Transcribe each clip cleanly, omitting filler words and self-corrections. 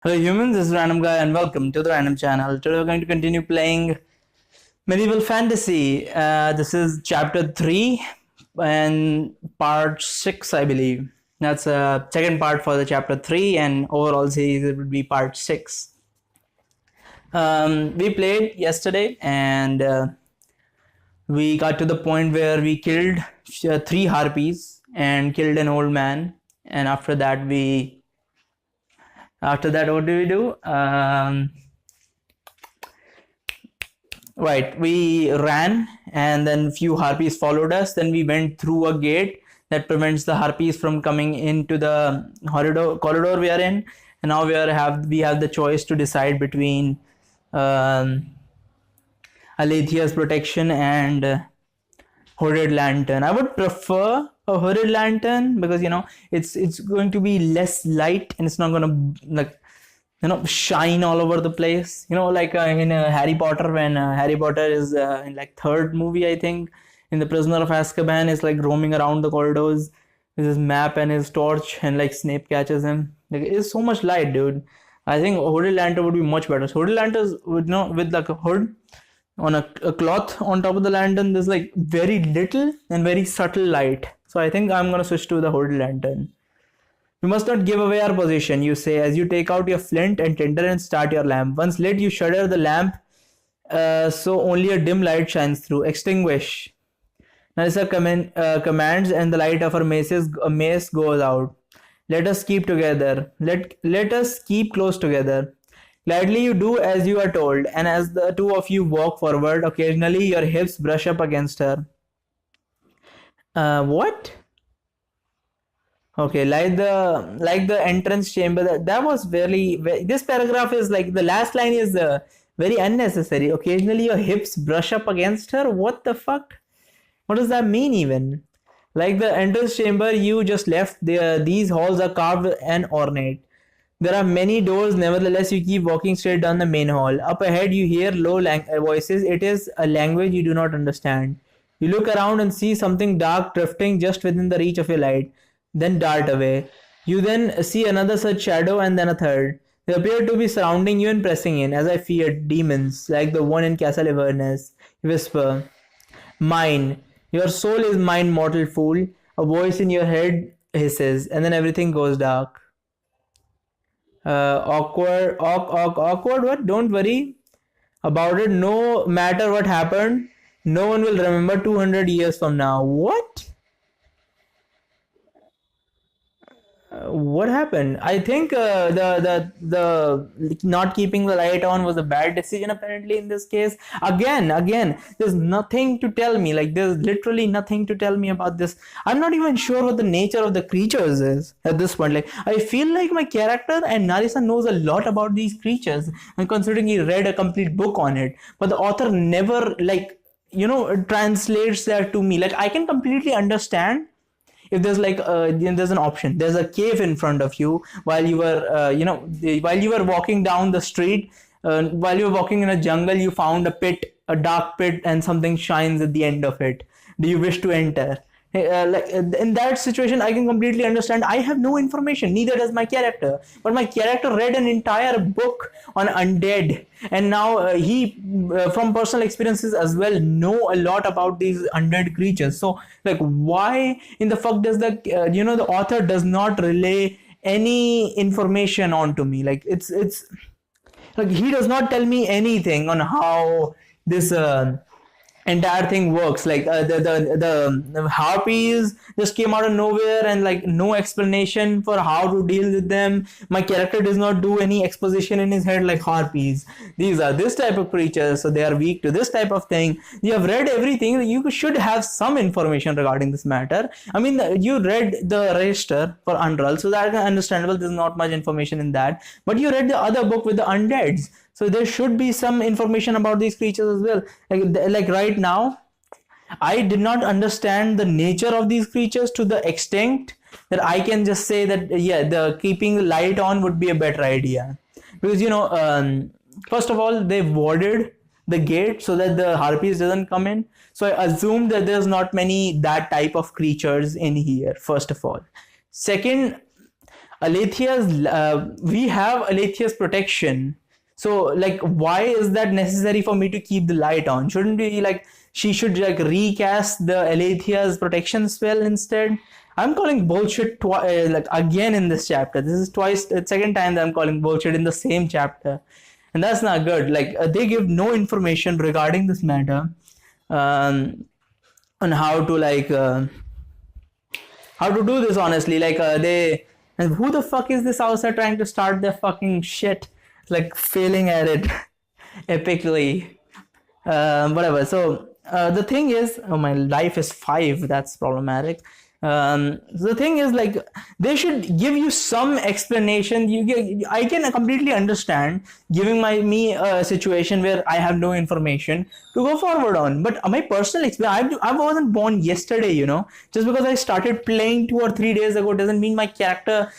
Hello humans, this is Random Guy and welcome to the Random Channel. Today we're going to continue playing Medieval Fantasy. This is chapter 3 and part 6, I believe. That's a second part for the chapter 3 and overall series it would be part 6. We played yesterday and we got to the point where we killed 3 harpies and killed an old man, and after that what do we do? Right, we ran and then few harpies followed us. Then we went through a gate that prevents the harpies from coming into the corridor we are in. And now we have the choice to decide between Alethia's protection and hooded lantern. I would prefer a hooded lantern because it's going to be less light and it's not going to shine all over the place. Like in Harry Potter, when Harry Potter is in like third movie, I think, in the Prisoner of Azkaban, is like roaming around the corridors with his map and his torch, and like Snape catches him. Like it's so much light, dude. I think a hooded lantern would be much better. So hooded lanterns would with like a hood on a cloth on top of the lantern. There's like very little and very subtle light. So I think I'm gonna switch to the hooded lantern. You must not give away our position, you say, as you take out your flint and tinder and start your lamp. Once lit, you shudder the lamp so only a dim light shines through. Extinguish. Narissa commands, and the light of her mace goes out. Let us keep together. Let us keep close together. Gladly you do as you are told, and as the two of you walk forward, occasionally your hips brush up against her. What? Okay, like the entrance chamber. That was very. This paragraph is like the last line is very unnecessary. Occasionally your hips brush up against her. What the fuck? What does that mean even? Like the entrance chamber you just left, these halls are carved and ornate. There are many doors, nevertheless you keep walking straight down the main hall. Up ahead you hear low voices. It is a language you do not understand. You look around and see something dark drifting just within the reach of your light, then dart away. You then see another such shadow and then a third. They appear to be surrounding you and pressing in, as I feared, demons, like the one in Castle Inverness. You whisper, "Mine. Your soul is mine, mortal fool." A voice in your head hisses, and then everything goes dark. Awkward. What? Don't worry about it. No matter what happened, no one will remember 200 years from now. What? What happened? I think the not keeping the light on was a bad decision apparently in this case. Again, there's nothing to tell me. Like there's literally nothing to tell me about this. I'm not even sure what the nature of the creatures is at this point. Like I feel like my character and Narissa knows a lot about these creatures, and considering he read a complete book on it, but the author never translates that to me. Like I can completely understand if there's like there's an option, there's a cave in front of you while you were while you were walking down the street, while you were walking in a jungle, you found a dark pit, and something shines at the end of it. Do you wish to enter? In that situation, I can completely understand. I have no information, neither does my character, but my character read an entire book on undead, and now he from personal experiences as well know a lot about these undead creatures. So like why in the fuck does the author does not relay any information onto me? Like it's like he does not tell me anything on how this entire thing works. Like the harpies just came out of nowhere, and like no explanation for how to deal with them. My character does not do any exposition in his head like harpies, these are this type of creatures, so they are weak to this type of thing. You have read everything, you should have some information regarding this matter. I mean, you read the register for Unrull, so that's understandable, there's not much information in that, but you read the other book with the undeads, so there should be some information about these creatures as well. Like right now, I did not understand the nature of these creatures to the extent that I can just say that yeah, the keeping the light on would be a better idea, because first of all, they warded the gate so that the harpies doesn't come in. So I assume that there's not many that type of creatures in here. First of all, second, Alethea's we have Alethea's protection. So like, why is that necessary for me to keep the light on? Shouldn't we like, she should like recast the Alethea's protection spell instead? I'm calling bullshit like again in this chapter. This is twice, the second time that I'm calling bullshit in the same chapter, and that's not good. Like they give no information regarding this matter, on how to like. How to do this honestly, like they, and who the fuck is this outside trying to start their fucking shit, like failing at it epically. Whatever. So the thing is, oh, my life is 5, that's problematic. The thing is, like, they should give you some explanation. I can completely understand giving me a situation where I have no information to go forward on. But my personal experience, I wasn't born yesterday, you know. Just because I started playing 2 or 3 days ago doesn't mean my character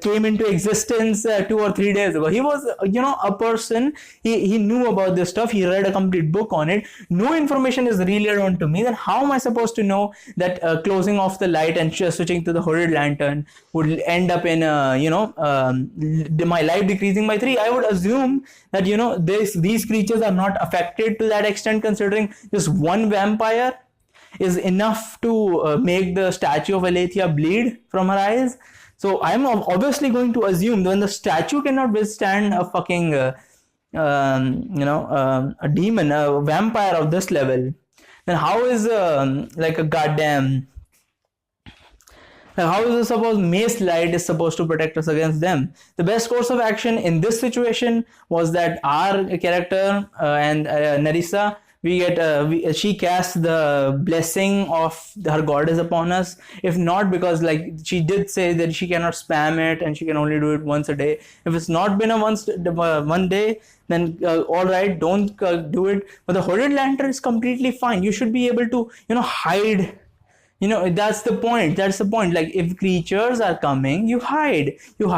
came into existence 2 or 3 days ago. He was, you know, a person. He knew about this stuff. He read a complete book on it. No information is relayed on to me. Then how am I supposed to know that closing off the light and switching to the hooded lantern would end up in my life decreasing by 3? I would assume that, you know, these creatures are not affected to that extent, considering just one vampire is enough to make the statue of Aletheia bleed from her eyes. So I'm obviously going to assume that when the statue cannot withstand a fucking a demon, a vampire of this level, then how is like a goddamn, how is it supposed mace light is supposed to protect us against them? The best course of action in this situation was that our character and Nerissa, she casts the blessing of her goddess upon us. If not, because like she did say that she cannot spam it and she can only do it once a day. If it's not been a one day, then all right, don't do it. But the hooded lantern is completely fine. You should be able to, you know, hide. You know, that's the point. Like, if creatures are coming, you hide, you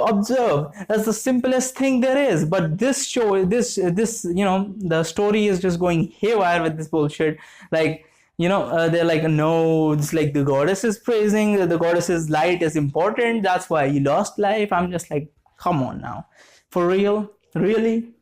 observe. That's the simplest thing there is. But this you know, the story is just going haywire with this bullshit. Like, you know, they're like, no, it's like the goddess is praising, the goddess's light is important, that's why you lost life. I'm just like, come on now, for real, really?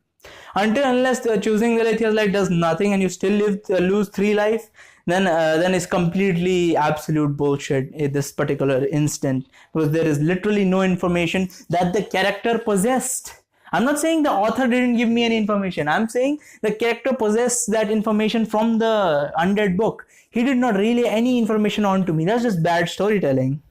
Unless choosing the Alethea's light does nothing and you still lose 3 life, then it's completely absolute bullshit in this particular instant, because there is literally no information that the character possessed. I'm not saying the author didn't give me any information. I'm saying the character possessed that information from the undead book. He did not relay any information on to me. That's just bad storytelling.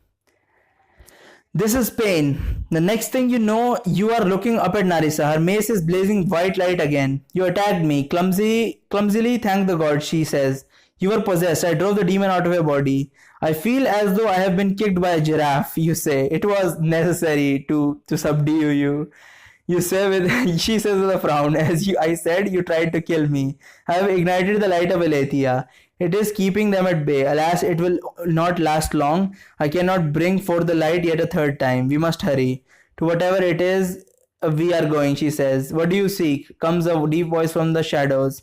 This is pain. The next thing you know, you are looking up at Nerissa. Her mace is blazing white light again. You attacked me. Clumsily, thank the god, she says. You were possessed. I drove the demon out of your body. I feel as though I have been kicked by a giraffe, you say. It was necessary to subdue you. You say she says with a frown. I said, you tried to kill me. I have ignited the light of Aletheia. It is keeping them at bay. Alas, it will not last long. I cannot bring forth the light yet a 3rd time. We must hurry. To whatever it is, we are going, she says. What do you seek? Comes a deep voice from the shadows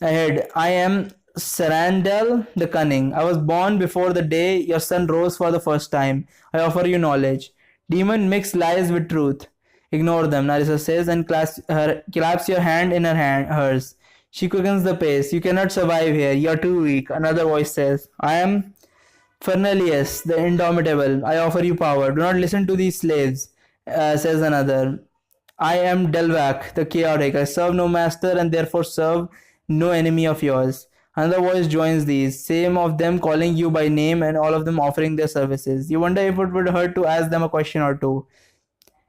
ahead. I am Sarandel the Cunning. I was born before the day your sun rose for the first time. I offer you knowledge. Demon, mix lies with truth. Ignore them, Nerissa says, and clasps your hand in hers. She quickens the pace. You cannot survive here. You're too weak. Another voice says, I am Fernelius, the indomitable. I offer you power. Do not listen to these slaves, says another. I am Delvac, the chaotic. I serve no master and therefore serve no enemy of yours. Another voice joins these, same of them calling you by name and all of them offering their services. You wonder if it would hurt to ask them a question or two.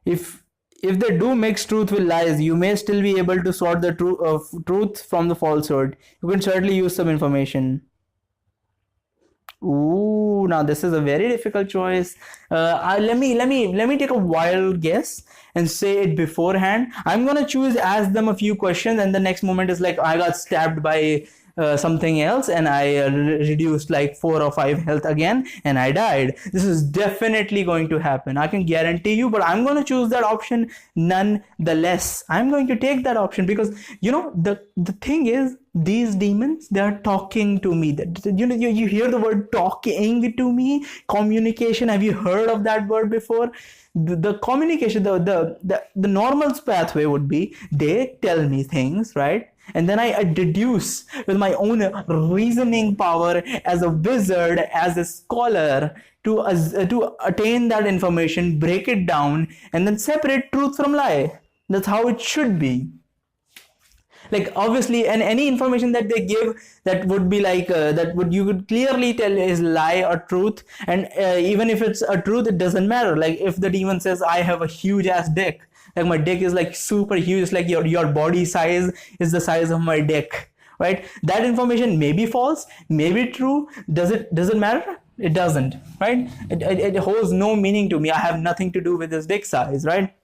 If they do mix truth with lies, you may still be able to sort the truth from the falsehood. You can certainly use some information. Ooh, now this is a very difficult choice. Let me take a wild guess and say it beforehand. I'm gonna choose ask them a few questions, and the next moment is like, I got stabbed by something else, and I reduced like 4 or 5 health again, and I died. This is definitely going to happen, I can guarantee you, but I'm going to choose that option nonetheless. I'm going to take that option because, the thing is, these demons, they are talking to me. That, you hear the word talking to me, communication. Have you heard of that word before? The communication, the normal pathway would be, they tell me things, right? And then I deduce with my own reasoning power as a wizard, as a scholar, to attain that information, break it down, and then separate truth from lie. That's how it should be. Like, obviously, and any information that they give, that would be like that would you could clearly tell is lie or truth. And even if it's a truth, it doesn't matter. Like, if the demon says, I have a huge ass dick, like my dick is like super huge, it's like your body size is the size of my dick, right? That information may be false, may be true. Does it matter? It doesn't, right? It holds no meaning to me. I have nothing to do with this dick size, right?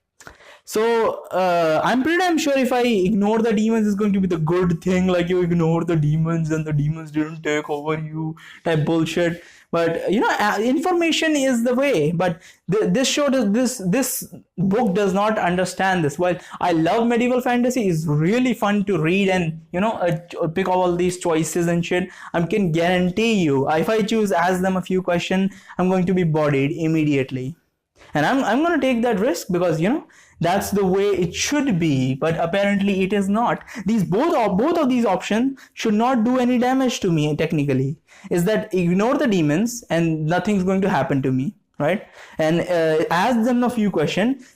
So I'm pretty damn sure if I ignore the demons, it's going to be the good thing, like you ignore the demons and the demons didn't take over you type bullshit. But information is the way. But this book does not understand this. While I love medieval fantasy, it's really fun to read and pick all these choices and shit. I can guarantee you, if I choose ask them a few questions, I'm going to be bodied immediately. And I'm going to take that risk because that's the way it should be, but apparently it is not. Both of these options should not do any damage to me technically. Is that ignore the demons and nothing's going to happen to me, right? And ask them a few questions.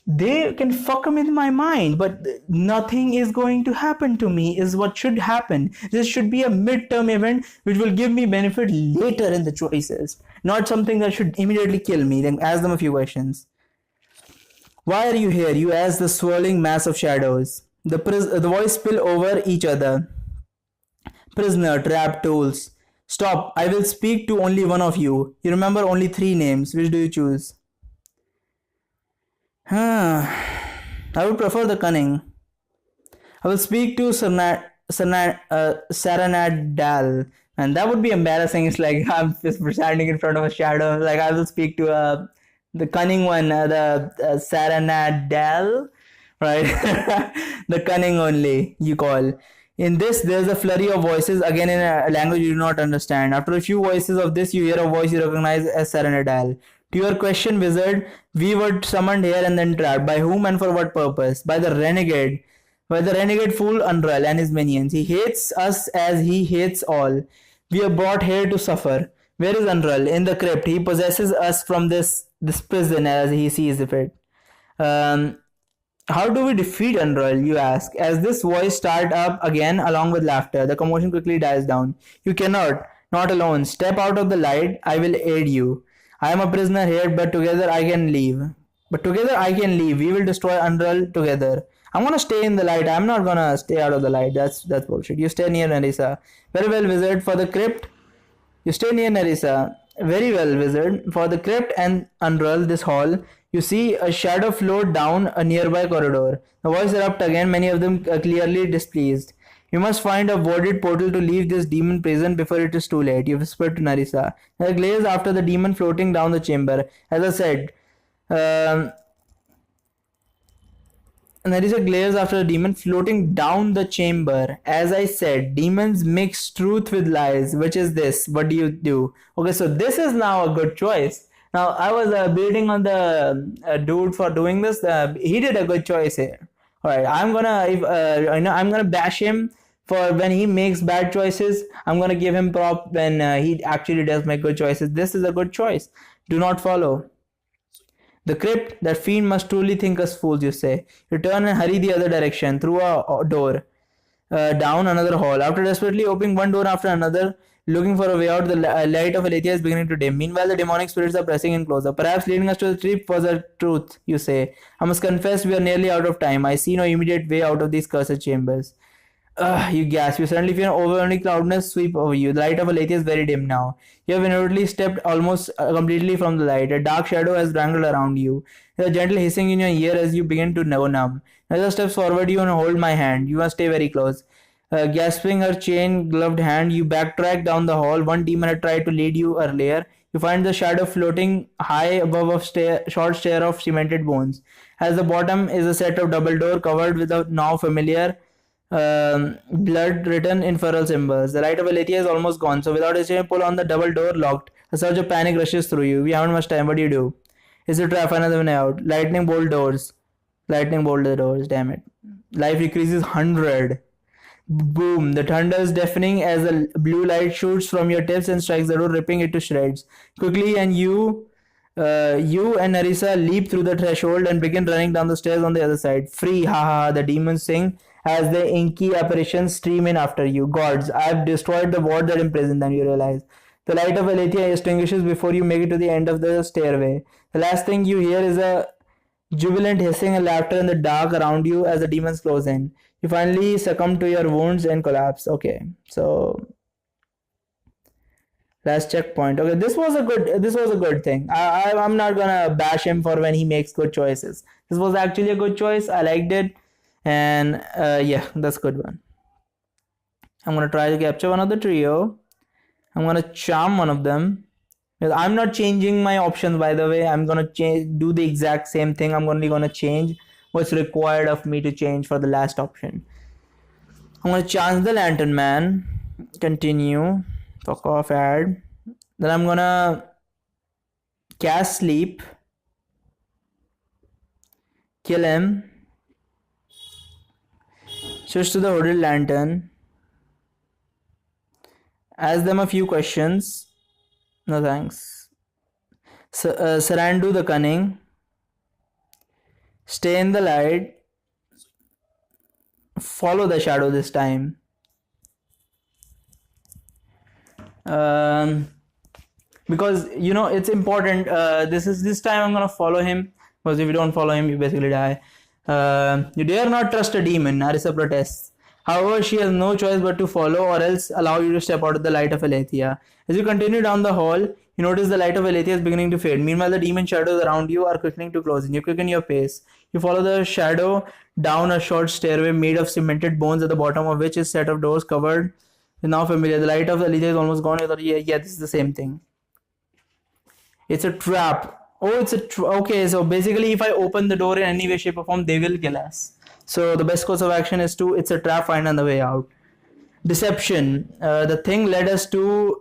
They can fuck with my mind, but nothing is going to happen to me is what should happen. This should be a midterm event which will give me benefit later in the choices, not something that should immediately kill me. Then ask them a few questions. Why are you here? You ask the swirling mass of shadows. The voice spill over each other. Prisoner, trap, tools. Stop. I will speak to only one of you. You remember only 3 names. Which do you choose? I would prefer the cunning. I will speak to Saranad Dal. And that would be embarrassing. It's like I'm just standing in front of a shadow. Like, I will speak to the cunning one, the Saranad Dal, right? The cunning only you call. In this, there's a flurry of voices, again in a language you do not understand. After a few voices of this, you hear a voice you recognize as Saranadal. To your question, wizard, we were summoned here and then trapped. By whom and for what purpose? By the renegade fool Unral and his minions. He hates us as he hates all. We are brought here to suffer. Where is Unral? In the crypt. He possesses us from this prison as he sees fit. How do we defeat Unral, you ask, as this voice starts up again along with laughter. The commotion quickly dies down. You cannot, not alone. Step out of the light, I will aid you. I am a prisoner here, but together I can leave. We will destroy Unral together. I'm gonna stay in the light. I'm not gonna stay out of the light. That's bullshit. You stay near Nerissa. Very well, wizard. For the crypt, you stay near Nerissa. Very well, wizard. For the crypt and Unral, this hall, you see a shadow float down a nearby corridor. The voice erupt again, many of them clearly displeased. You must find a warded portal to leave this demon prison before it is too late, you whispered to Nerissa. There glares after the demon floating down the chamber. As I said, Nerissa glares after the demon floating down the chamber. As I said, demons mix truth with lies. Which is this? What do you do? Okay, so this is now a good choice. Now, I was building on the dude for doing this. He did a good choice here. Alright, I'm gonna bash him for when he makes bad choices. I'm gonna give him prop when he actually does make good choices. This is a good choice. Do not follow. The crypt, that fiend must truly think us fools, you say. You turn and hurry the other direction, through a door, down another hall. After desperately opening one door after another, looking for a way out, the light of Aletheia is beginning to dim. Meanwhile, the demonic spirits are pressing in closer. Perhaps leading us to the trip was the truth, you say. I must confess we are nearly out of time. I see no immediate way out of these cursed chambers. You gasp. You suddenly feel an overwhelming cloudiness sweep over you. The light of Aletheia is very dim now. You have inwardly stepped almost completely from the light. A dark shadow has wrangled around you. There's a gentle hissing in your ear as you begin to go numb. As I steps forward, you and hold my hand. You must stay very close. Gasping her chain gloved hand, you backtrack down the hall. One demon had tried to lead you earlier. You find the shadow floating high above a short stair of cemented bones. At the bottom is a set of double door covered with a now familiar blood written in feral symbols. The light of Aletheia is almost gone, so without hesitation, pull on the double door locked. A surge of panic rushes through you. We haven't much time. What do you do? Is it trap another way out? Lightning bolt doors. Lightning bolt the doors. Damn it. Life decreases 100. Boom! The thunder is deafening as a blue light shoots from your tips and strikes the door, ripping it to shreds. Quickly, and you and Narissa leap through the threshold and begin running down the stairs on the other side. Free, ha ha! The demons sing as the inky apparitions stream in after you. Gods, I've destroyed the ward that imprisoned them. You realize. The light of Aletheia extinguishes before you make it to the end of the stairway. The last thing you hear is a jubilant hissing and laughter in the dark around you as the demons close in. You finally succumb to your wounds and collapse. Okay, so last checkpoint. Okay, this was a good thing. I'm not gonna bash him for when he makes good choices. This was actually a good choice. I liked it, and yeah, that's a good one. I'm gonna try to capture one of the trio. I'm gonna charm one of them. I'm not changing my options, by the way. I'm gonna do the exact same thing. I'm only gonna change what's required of me to change for the last option. I'm gonna chance the lantern man. Continue. Fuck off, add. Then I'm gonna cast sleep. Kill him. Switch to the hooded lantern. Ask them a few questions. No thanks. Sarandu the cunning. Stay in the light. Follow the shadow this time. Because it's important. This time I'm gonna follow him, because if you don't follow him, you basically die. You dare not trust a demon, Narissa protests. However, she has no choice but to follow, or else allow you to step out of the light of Aletheia. As you continue down the hall, you notice the light of Aletheia is beginning to fade. Meanwhile, the demon shadows around you are quickening to closing. You quicken your pace. You follow the shadow down a short stairway made of cemented bones, at the bottom of which is a set of doors covered with now familiar. The light of Aletheia is almost gone. You thought, yeah, this is the same thing. It's a trap. Oh, it's okay. So basically, if I open the door in any way, shape, or form, they will kill us. So the best course of action is it's a trap, find on the way out. Deception. The thing led us to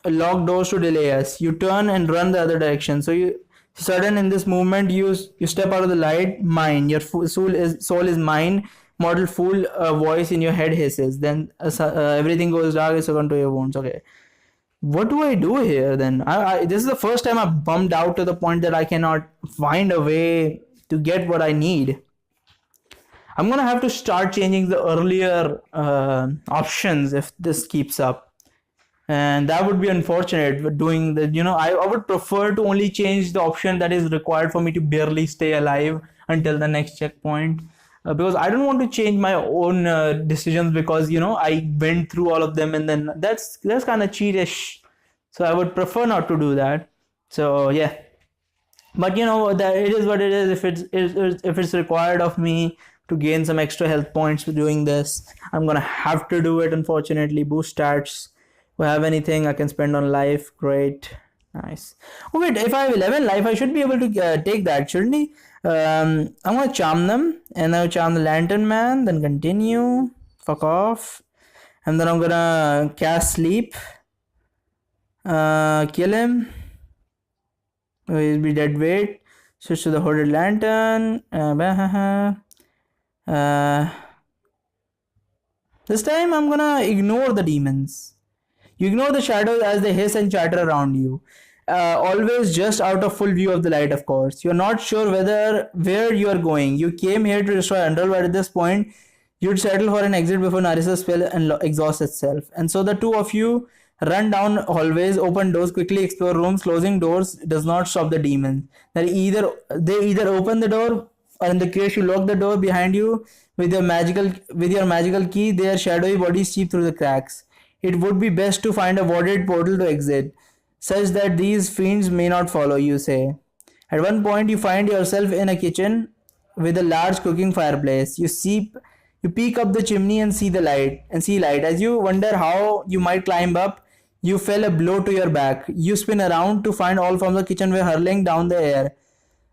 locked doors to delay us. You turn and run the other direction. So you sudden in this movement, you step out of the light. Mine. Your soul is mine. Mortal fool voice in your head hisses. Then everything goes dark. It's succumb to your wounds. Okay. What do I do here then? This is the first time I've bummed out to the point that I cannot find a way to get what I need. I'm gonna have to start changing the earlier options if this keeps up, and that would be unfortunate. But doing the, I would prefer to only change the option that is required for me to barely stay alive until the next checkpoint, because I don't want to change my own decisions, because I went through all of them, and then that's kind of cheatish. So I would prefer not to do that. So yeah, but that it is what it is. If it's required of me to gain some extra health points for doing this, I'm gonna have to do it, unfortunately. Boost stats. If I have anything I can spend on life, great. Nice. Oh wait, if I have 11 life, I should be able to take that, shouldn't he? I'm gonna charm them, and I'll charm the lantern man, then continue. Fuck off. And then I'm gonna cast sleep. Kill him. He'll be dead weight. Switch to the hooded lantern. This time I'm gonna ignore the demons. You ignore the shadows as they hiss and chatter around you. Always just out of full view of the light, of course. You're not sure where you are going. You came here to destroy Underl, but at this point, you'd settle for an exit before Narissa's spell exhausts itself. And so the two of you run down hallways, open doors, quickly explore rooms. Closing doors does not stop the demon. They either open the door, or in the case you lock the door behind you with your magical key, their shadowy bodies seep through the cracks. It would be best to find a warded portal to exit, such that these fiends may not follow you, say. At one point, you find yourself in a kitchen with a large cooking fireplace. You seep You peek up the chimney and see light. As you wonder how you might climb up, you feel a blow to your back. You spin around to find all from the kitchenway hurling down the air.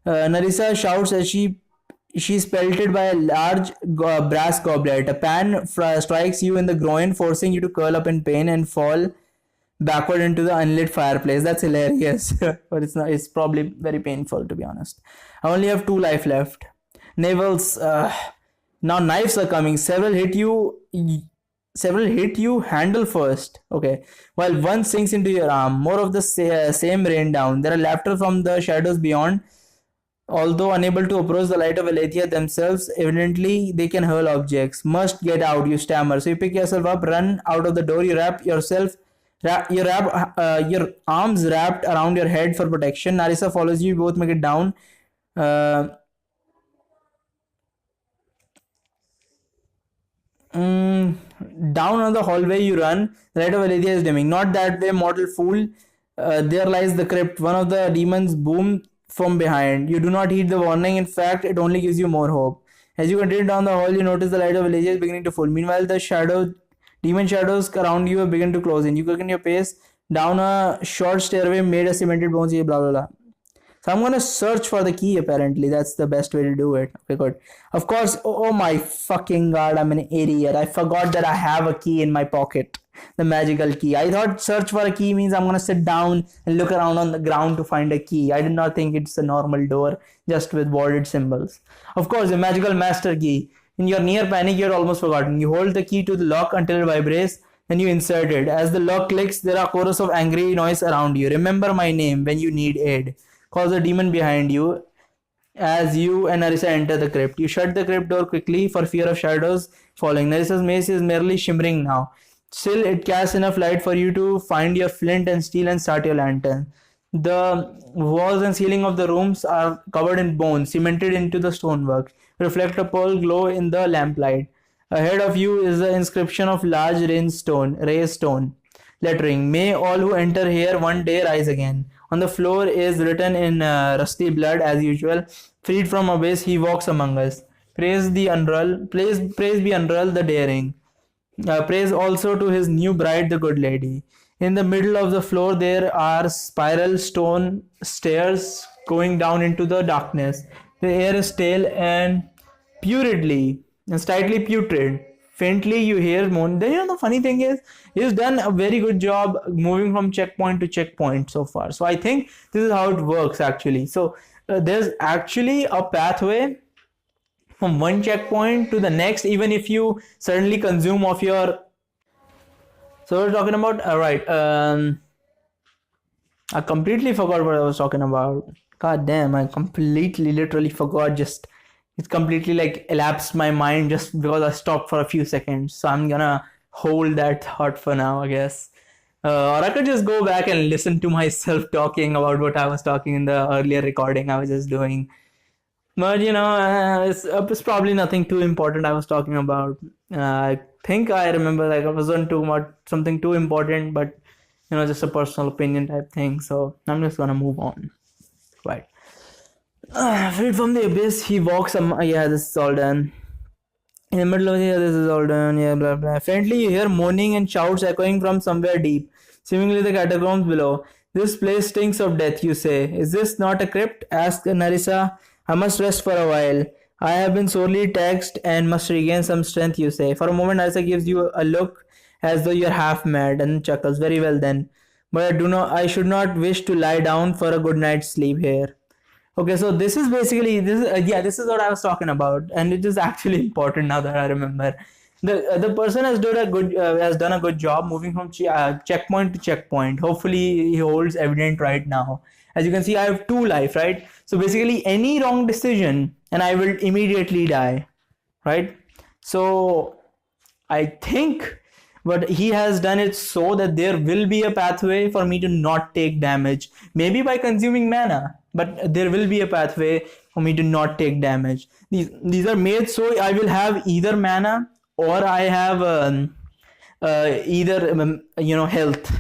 Narissa shouts as she's pelted by a large brass goblet. A pan strikes you in the groin, forcing you to curl up in pain and fall backward into the unlit fireplace. That's hilarious, but it's not. It's probably very painful, to be honest. I only have 2 life left. Navels. Now knives are coming. Several hit you. Several hit you handle first. Okay. While one sinks into your arm. More of the same rain down. There are laughter from the shadows beyond. Although unable to approach the light of Aletheia themselves, evidently they can hurl objects. Must get out, you stammer. So you pick yourself up, run out of the door. You wrap yourself, your arms wrapped around your head for protection. Narissa follows you. You both make it down. Uh, Down on the hallway you run. The light of Aletheia is dimming. Not that way, mortal fool. There lies the crypt. One of the demons boom from behind. You do not heed the warning. In fact, it only gives you more hope. As you continue down the hall, you notice the light of Aletheia is beginning to fall. Meanwhile, the demon shadows around you begin to close in. You quicken your pace down a short stairway made of cemented bones. Blah blah blah. So I'm gonna search for the key. Apparently, that's the best way to do it. Okay, good. Of course. Oh my fucking god! I'm an idiot. I forgot that I have a key in my pocket. The magical key. I thought search for a key means I'm gonna sit down and look around on the ground to find a key. I did not think it's a normal door just with worded symbols. Of course, a magical master key. In your near panic, you're almost forgotten. You hold the key to the lock until it vibrates. Then you insert it. As the lock clicks, there are chorus of angry noise around you. Remember my name when you need aid. Calls a demon behind you as you and Narissa enter the crypt. You shut the crypt door quickly for fear of shadows following. Narissa's mace is merely shimmering now. Still, it casts enough light for you to find your flint and steel and start your lantern. The walls and ceiling of the rooms are covered in bones, cemented into the stonework. Reflect a pearl glow in the lamplight. Ahead of you is the inscription of large raised stone lettering. May all who enter here one day rise again. On the floor is written in rusty blood as usual. Freed from abyss, he walks among us. Praise be Unreal the daring. Praise also to his new bride, the good lady. In the middle of the floor, there are spiral stone stairs going down into the darkness. The air is stale and slightly putrid. Faintly, you hear moan. Then the funny thing is, he's done a very good job moving from checkpoint to checkpoint so far. So I think this is how it works actually. So there's actually a pathway from one checkpoint to the next, even if you suddenly consume of your. So we're talking about. Alright. I completely forgot what I was talking about. God damn, I completely, literally forgot. It's completely like elapsed my mind just because I stopped for a few seconds. So I'm gonna hold that thought for now, I guess. Or I could just go back and listen to myself talking about what I was talking in the earlier recording I was just doing. But it's probably nothing too important I was talking about. I think I remember like it wasn't too much something too important, but just a personal opinion type thing. So I'm just gonna move on. Right. Freed from the abyss, he walks. Yeah, this is all done. In the middle of this is all done. Yeah, blah blah. Faintly, you hear moaning and shouts echoing from somewhere deep, seemingly the catacombs below. This place stinks of death, you say. Is this not a crypt? Asks Narissa. I must rest for a while. I have been sorely taxed and must regain some strength, you say. For a moment, Narissa gives you a look as though you're half mad and chuckles. Very well then. But I should not wish to lie down for a good night's sleep here. Okay, so this is what I was talking about, and it is actually important now that I remember. The person has done a good job moving from checkpoint to checkpoint. Hopefully, he holds evident right now. As you can see, I have 2 life, right? So basically, any wrong decision, and I will immediately die, right? So I think but he has done it so that there will be a pathway for me to not take damage. Maybe by consuming mana, but there will be a pathway for me to not take damage. These are made so I will have either mana or I have health.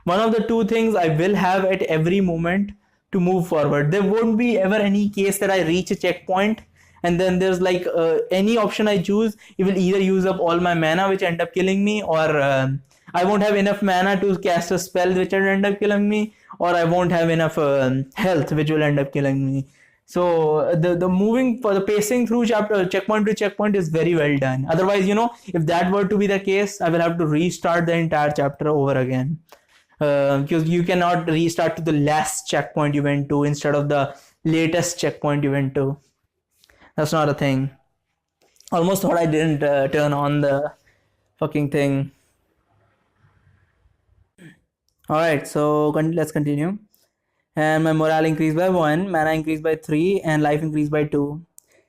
One of the two things I will have at every moment to move forward. There won't be ever any case that I reach a checkpoint and then there's like any option I choose, it will either use up all my mana, which end up killing me, or I won't have enough mana to cast a spell, which will end up killing me, or I won't have enough health, which will end up killing me. So the moving for the pacing through chapter checkpoint to checkpoint is very well done. Otherwise, if that were to be the case, I will have to restart the entire chapter over again. Because you cannot restart to the last checkpoint you went to instead of the latest checkpoint you went to. That's not a thing. Almost thought I didn't turn on the fucking thing. Alright, so let's continue. And my morale increased by 1, mana increased by 3, and life increased by 2.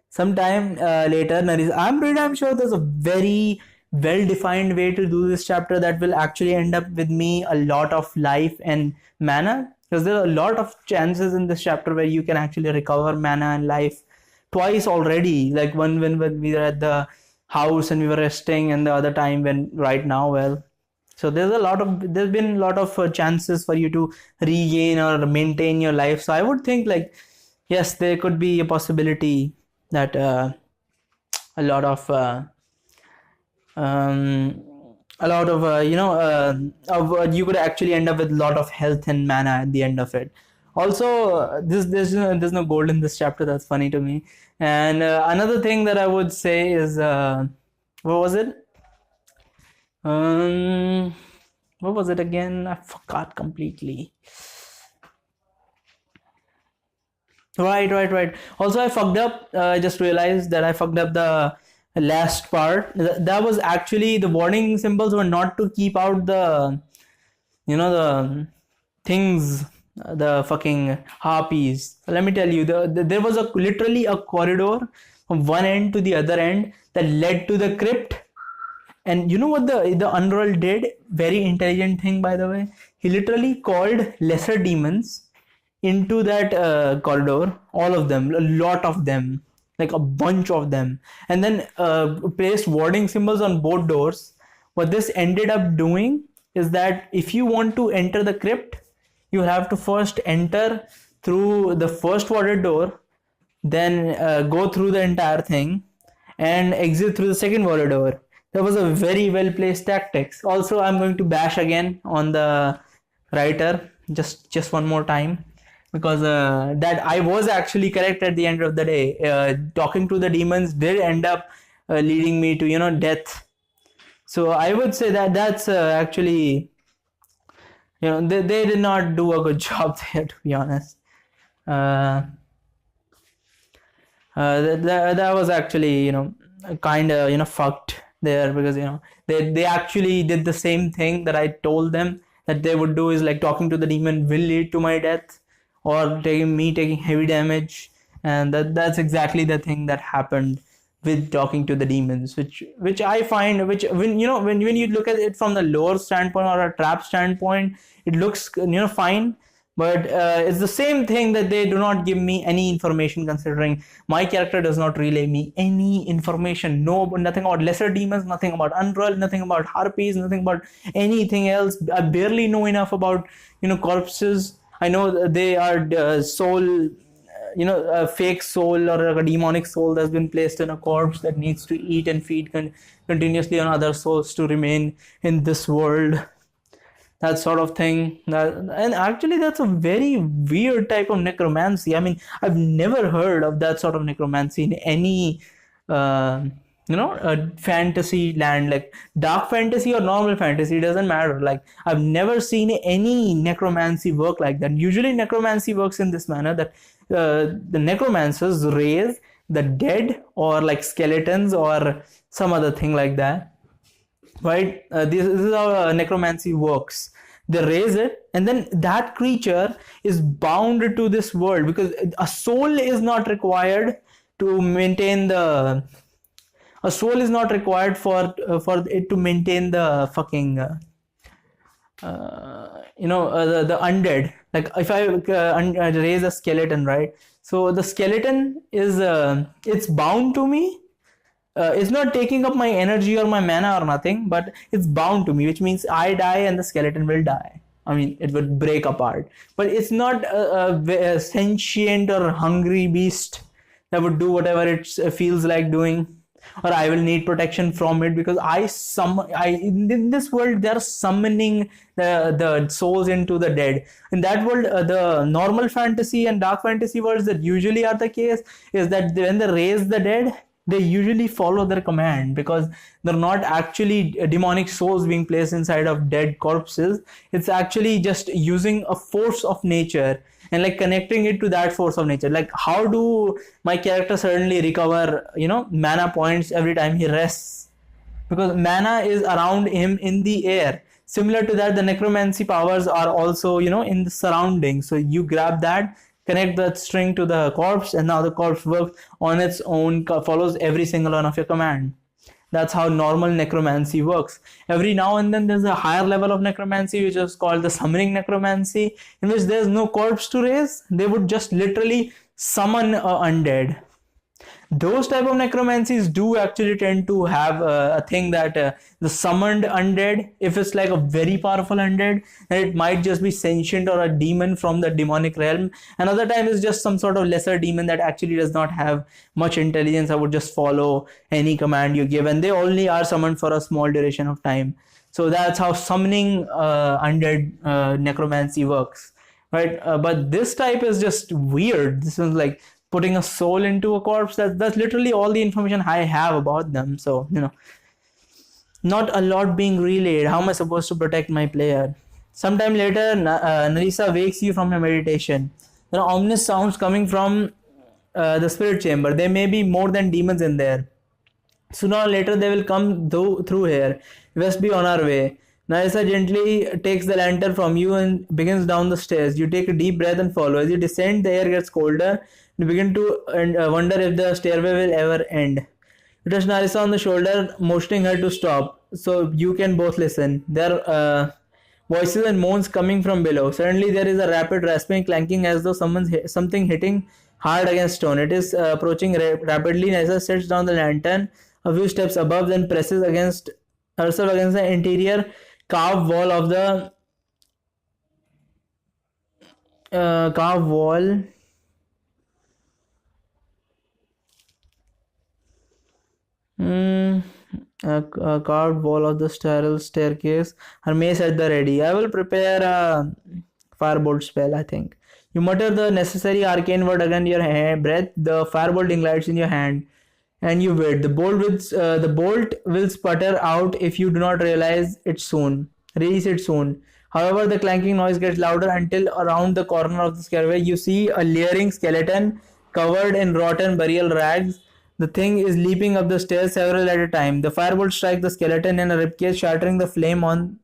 Sometime later, I'm pretty damn sure there's a very well-defined way to do this chapter that will actually end up with me a lot of life and mana, because there are a lot of chances in this chapter where you can actually recover mana and life twice already, like when we were at the house and we were resting, and the other time when right now. Well, so there's been a lot of chances for you to regain or maintain your life. So I would think, like, yes, there could be a possibility that a lot of you could actually end up with a lot of health and mana at the end of it. Also, there's no gold in this chapter. That's funny to me. And another thing that I would say is what was it? What was it again? I forgot completely. Right. Also, I fucked up. I just realized that I fucked up the last part. That was actually, the warning symbols were not to keep out the things, the fucking harpies. So let me tell you, there was literally a corridor from one end to the other end that led to the crypt. And you know what the Unroll did? Very intelligent thing, by the way. He literally called lesser demons into that corridor, all of them, a lot of them, like a bunch of them, and then placed warning symbols on both doors. What this ended up doing is that if you want to enter the crypt, you have to first enter through the first water door, then go through the entire thing, and exit through the second water door. That was a very well placed tactics. Also, I'm going to bash again on the writer just one more time, because that I was actually correct at the end of the day. Talking to the demons did end up leading me to death. So I would say that that's actually, they did not do a good job there, to be honest. That was actually kind of fucked there, because they actually did the same thing that I told them that they would do, is like talking to the demon will lead to my death or taking heavy damage, and that's exactly the thing that happened with talking to the demons, which I find, which when you look at it from the lore standpoint or a trap standpoint, it looks fine. But it's the same thing that they do not give me any information, considering my character does not relay me any information. Nothing about lesser demons, nothing about Unroll, nothing about harpies, nothing about anything else. I barely know enough about corpses. I know they are soul, a fake soul or a demonic soul that's been placed in a corpse that needs to eat and feed continuously on other souls to remain in this world. That sort of thing. And actually, that's a very weird type of necromancy. I mean, I've never heard of that sort of necromancy in any, fantasy land, like dark fantasy or normal fantasy. It doesn't matter. Like, I've never seen any necromancy work like that. Usually, necromancy works in this manner that the necromancers raise the dead or like skeletons or some other thing like that. Right, this is how necromancy works. They raise it, and then that creature is bound to this world, because a soul is not required to maintain a soul is not required for it to maintain the fucking the undead. Like if I raise a skeleton, right? So the skeleton is it's bound to me. It's not taking up my energy or my mana or nothing, but it's bound to me, which means I die and the skeleton will die. I mean, it would break apart. But it's not a sentient or hungry beast that would do whatever it feels like doing, or I will need protection from it because I in this world they are summoning the souls into the dead. In that world, the normal fantasy and dark fantasy worlds that usually are the case is that when they raise the dead, they usually follow their command because they're not actually demonic souls being placed inside of dead corpses. It's actually just using a force of nature and like connecting it to that force of nature. Like, how do my character suddenly recover, mana points every time he rests? Because mana is around him in the air. Similar to that, the necromancy powers are also, in the surroundings. So you grab that, connect that string to the corpse, and now the corpse works on its own, follows every single one of your command. That's how normal necromancy works. Every now and then there's a higher level of necromancy which is called the summoning necromancy, in which there's no corpse to raise. They would just literally summon a undead. Those type of necromancies do actually tend to have a thing that the summoned undead, if it's like a very powerful undead, then it might just be sentient or a demon from the demonic realm. Another time is just some sort of lesser demon that actually does not have much intelligence. I would just follow any command you give, and they only are summoned for a small duration of time. So that's how summoning undead necromancy works, right? But this type is just weird. This is like putting a soul into a corpse. That's literally all the information I have about them. So, not a lot being relayed. How am I supposed to protect my player? Sometime later, Narisa wakes you from your meditation. There are ominous sounds coming from the spirit chamber. There may be more than demons in there. Sooner or later, they will come through here. We must be on our way. Narisa gently takes the lantern from you and begins down the stairs. You take a deep breath and follow. As you descend, the air gets colder. You begin to wonder if the stairway will ever end. You touch Narisa on the shoulder, motioning her to stop, so you can both listen. There are voices and moans coming from below. Suddenly, there is a rapid rasping, clanking as though something hitting hard against stone. It is approaching rapidly. Narisa sets down the lantern a few steps above, then presses herself against the interior carved wall of the carved wall. A carved wall of the spiral staircase. Her mace at the ready. I will prepare a firebolt spell, I think. You mutter the necessary arcane word against your breath. The firebolt ignites in your hand, and you wait. The bolt will sputter out if you do not release it soon. However, the clanking noise gets louder until around the corner of the stairway you see a leering skeleton covered in rotten burial rags. The thing is leaping up the stairs several at a time. The firebolt strikes the skeleton in a ribcage, shattering the flame on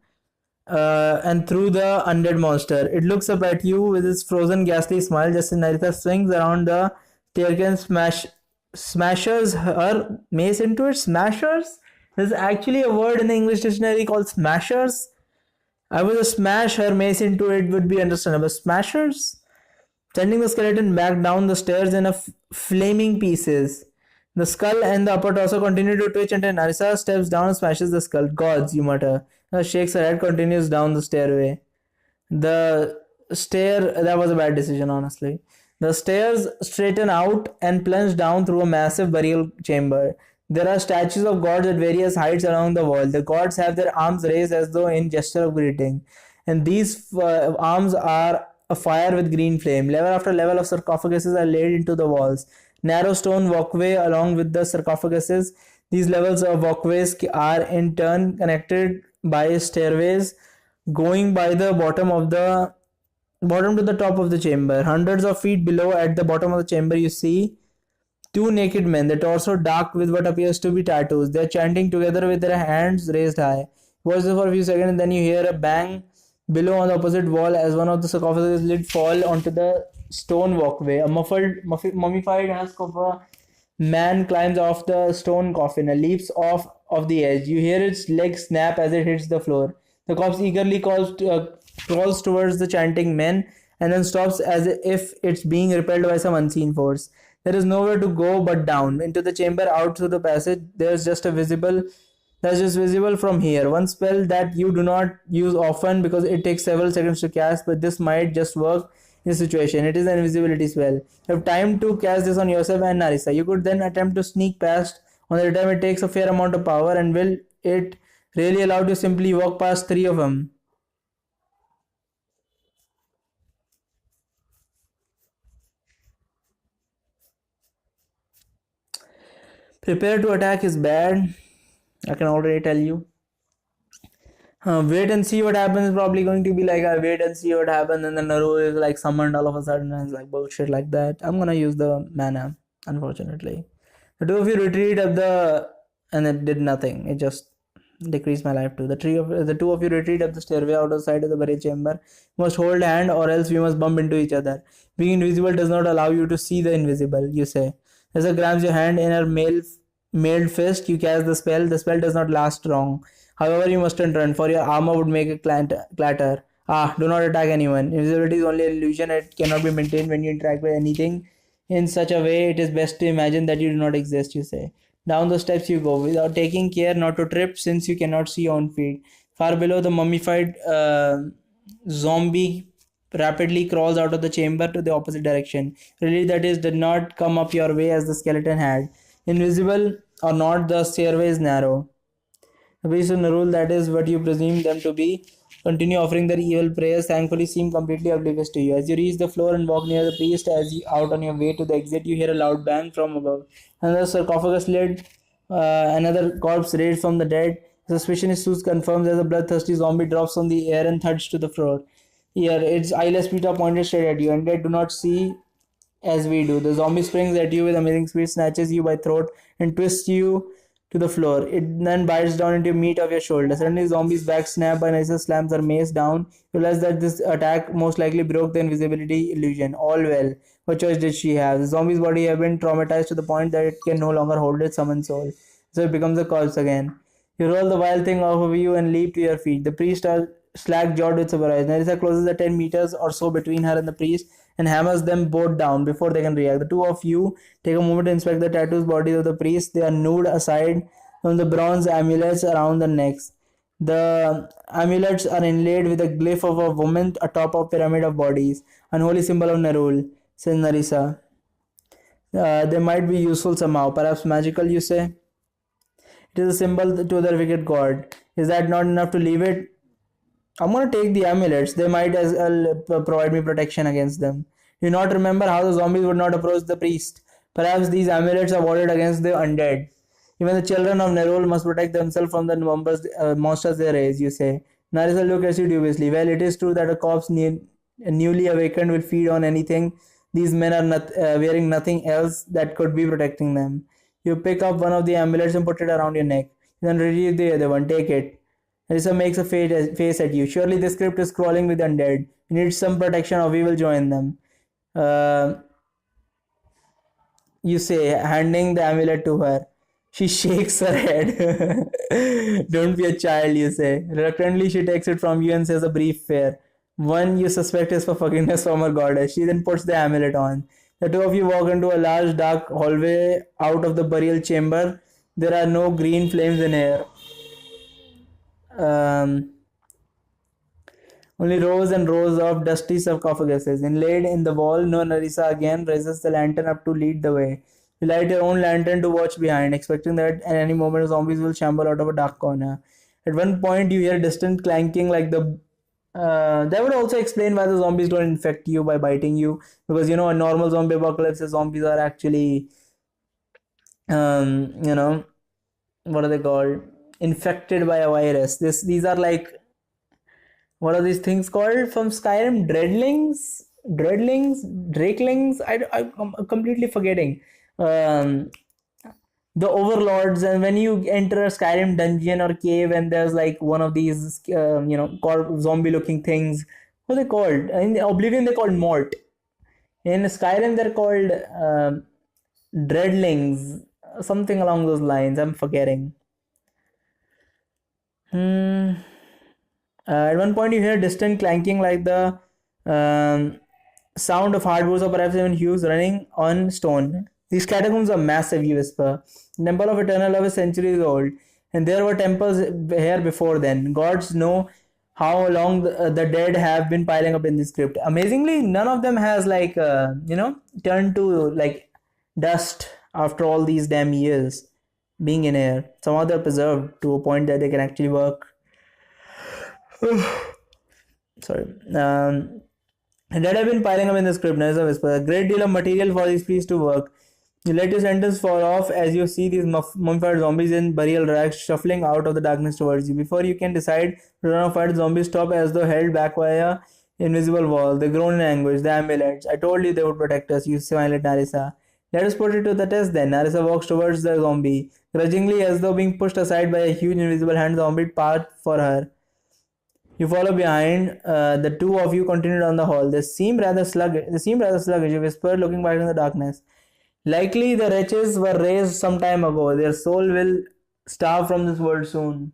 and through the undead monster. It looks up at you with its frozen, ghastly smile just as Narita swings around the staircase and smashes her mace into it. Smashers? There's actually a word in the English dictionary called smashers. I would just smash her mace into it would be understandable. Smashers? Sending the skeleton back down the stairs in flaming pieces. The skull and the upper torso continue to twitch until Narisa steps down and smashes the skull. Gods, you mutter. Shakes her head, continues down the stairway. That was a bad decision, honestly. The stairs straighten out and plunge down through a massive burial chamber. There are statues of gods at various heights along the wall. The gods have their arms raised as though in gesture of greeting. And these arms are afire with green flame. Level after level of sarcophaguses are laid into the walls. Narrow stone walkway along with the sarcophaguses. These levels of walkways are in turn connected by stairways going by the bottom to the top of the chamber. Hundreds of feet below, at the bottom of the chamber, you see two naked men, the torso dark with what appears to be tattoos. They are chanting together with their hands raised high. Watch this for a few seconds and then you hear a bang below on the opposite wall as one of the sarcophagus lid fall onto the stone walkway. A mummified husk of a man climbs off the stone coffin and leaps off of the edge. You hear its legs snap as it hits the floor. The corpse eagerly crawls towards the chanting men and then stops as if it's being repelled by some unseen force. There is nowhere to go but down into the chamber, out through the passage. That's just visible from here. One spell that you do not use often because it takes several seconds to cast, but this might just work this situation. It is an invisibility spell. You have time to cast this on yourself and Narissa. You could then attempt to sneak past. On the time, it takes a fair amount of power, and will it really allow you to simply walk past three of them? Prepare to attack is bad. I can already tell you. Wait and see what happens is probably going to be like I wait and see what happens, and then Naru is like summoned all of a sudden and it's like bullshit like that. I'm gonna use the mana, unfortunately. The two of you retreat up the and it did nothing. It just decreased my life too. The two of you retreat up the stairway out of sight of the burial chamber. You must hold hand or else we must bump into each other. Being invisible does not allow you to see the invisible, you say. As it grabs your hand in her mailed fist, you cast the spell. The spell does not last long. However, you mustn't run, for your armor would make a clatter. Ah, do not attack anyone. Invisibility is only an illusion. It cannot be maintained when you interact with anything. In such a way, it is best to imagine that you do not exist, you say. Down the steps you go, without taking care not to trip, since you cannot see your own feet. Far below, the mummified zombie rapidly crawls out of the chamber to the opposite direction. Really, that is, did not come up your way as the skeleton had. Invisible or not, the stairway is narrow. Based on the rule, that is what you presume them to be. Continue offering their evil prayers, thankfully seem completely oblivious to you. As you reach the floor and walk near the priest, as you out on your way to the exit, you hear a loud bang from above. Another sarcophagus lid, another corpse raised from the dead. Suspicion is soon confirmed as a bloodthirsty zombie drops on the air and thuds to the floor. Here, its eyeless feet are pointed straight at you, and they do not see as we do. The zombie springs at you with amazing speed, snatches you by throat, and twists you to the floor. It then bites down into the meat of your shoulder. Suddenly, zombie's back snap and as slams her mace down. You realize that this attack most likely broke the invisibility illusion. All well. What choice did she have? The zombie's body has been traumatized to the point that it can no longer hold its summoned soul. So it becomes a corpse again. You roll the vile thing off of you and leap to your feet. The priest are slack-jawed with surprise. Narissa closes the 10 meters or so between her and the priest and hammers them both down before they can react. The two of you take a moment to inspect the tattoos bodies of the priest. They are nude aside from the bronze amulets around the necks. The amulets are inlaid with a glyph of a woman atop a pyramid of bodies, unholy symbol of Nerul, says Narissa. They might be useful somehow, perhaps magical, you say? It is a symbol to their wicked god. Is that not enough to leave it? I'm gonna take the amulets. They might as well provide me protection against them. You not remember how the zombies would not approach the priest. Perhaps these amulets are warded against the undead. Even the children of Nerul must protect themselves from the monsters they raise, you say. Narissa looks at you dubiously. Well, it is true that a corpse newly awakened will feed on anything. These men are wearing nothing else that could be protecting them. You pick up one of the amulets and put it around your neck. You then retrieve the other one. Take it. Narissa makes a face at you. Surely this crypt is crawling with undead. You need some protection or we will join them. You say, handing the amulet to her. She shakes her head. Don't be a child, you say. Reluctantly, she takes it from you and says a brief prayer. One you suspect is for forgiveness from her goddess. She then puts the amulet on. The two of you walk into a large dark hallway out of the burial chamber. There are no green flames in here. Only rows and rows of dusty sarcophaguses. Inlaid in the wall, no Narissa again raises the lantern up to lead the way. You light your own lantern to watch behind, expecting that at any moment zombies will shamble out of a dark corner. At one point, you hear distant clanking like the. That would also explain why the zombies don't infect you by biting you, because a normal zombie apocalypse, zombies are actually, what are they called? Infected by a virus. These are like, what are these things called from Skyrim? Drakelings. I'm completely forgetting. The overlords, and when you enter a Skyrim dungeon or cave and there's like one of these zombie looking things, what are they called? In Oblivion they're called Mort. In Skyrim they're called dreadlings, something along those lines. I'm forgetting. At one point you hear distant clanking like the sound of hardwoods or perhaps even hughes running on stone. These catacombs are massive, you whisper. The Temple of Eternal Love is centuries old, and there were temples here before then. Gods know how long the dead have been piling up in this crypt. Amazingly, none of them has like turned to like dust after all these damn years being in air. Some of them are preserved to a point that they can actually work. Sorry. And that have been piling up in the script, as a whisper. A great deal of material for these priests to work. You let your sentence fall off as you see these mummified zombies in burial rags shuffling out of the darkness towards you. Before you can decide to run or fight, zombies stop as though held back by a invisible wall. They groan in anguish. The amulets. I told you they would protect us. You smile at Narissa. Let us put it to the test then. Narissa walks towards the zombie. Grudgingly, as though being pushed aside by a huge invisible hand, the zombie part for her. You follow behind. The two of you continue down the hall. They seem rather sluggish. You whisper, looking back in the darkness. Likely the wretches were raised some time ago. Their soul will starve from this world soon,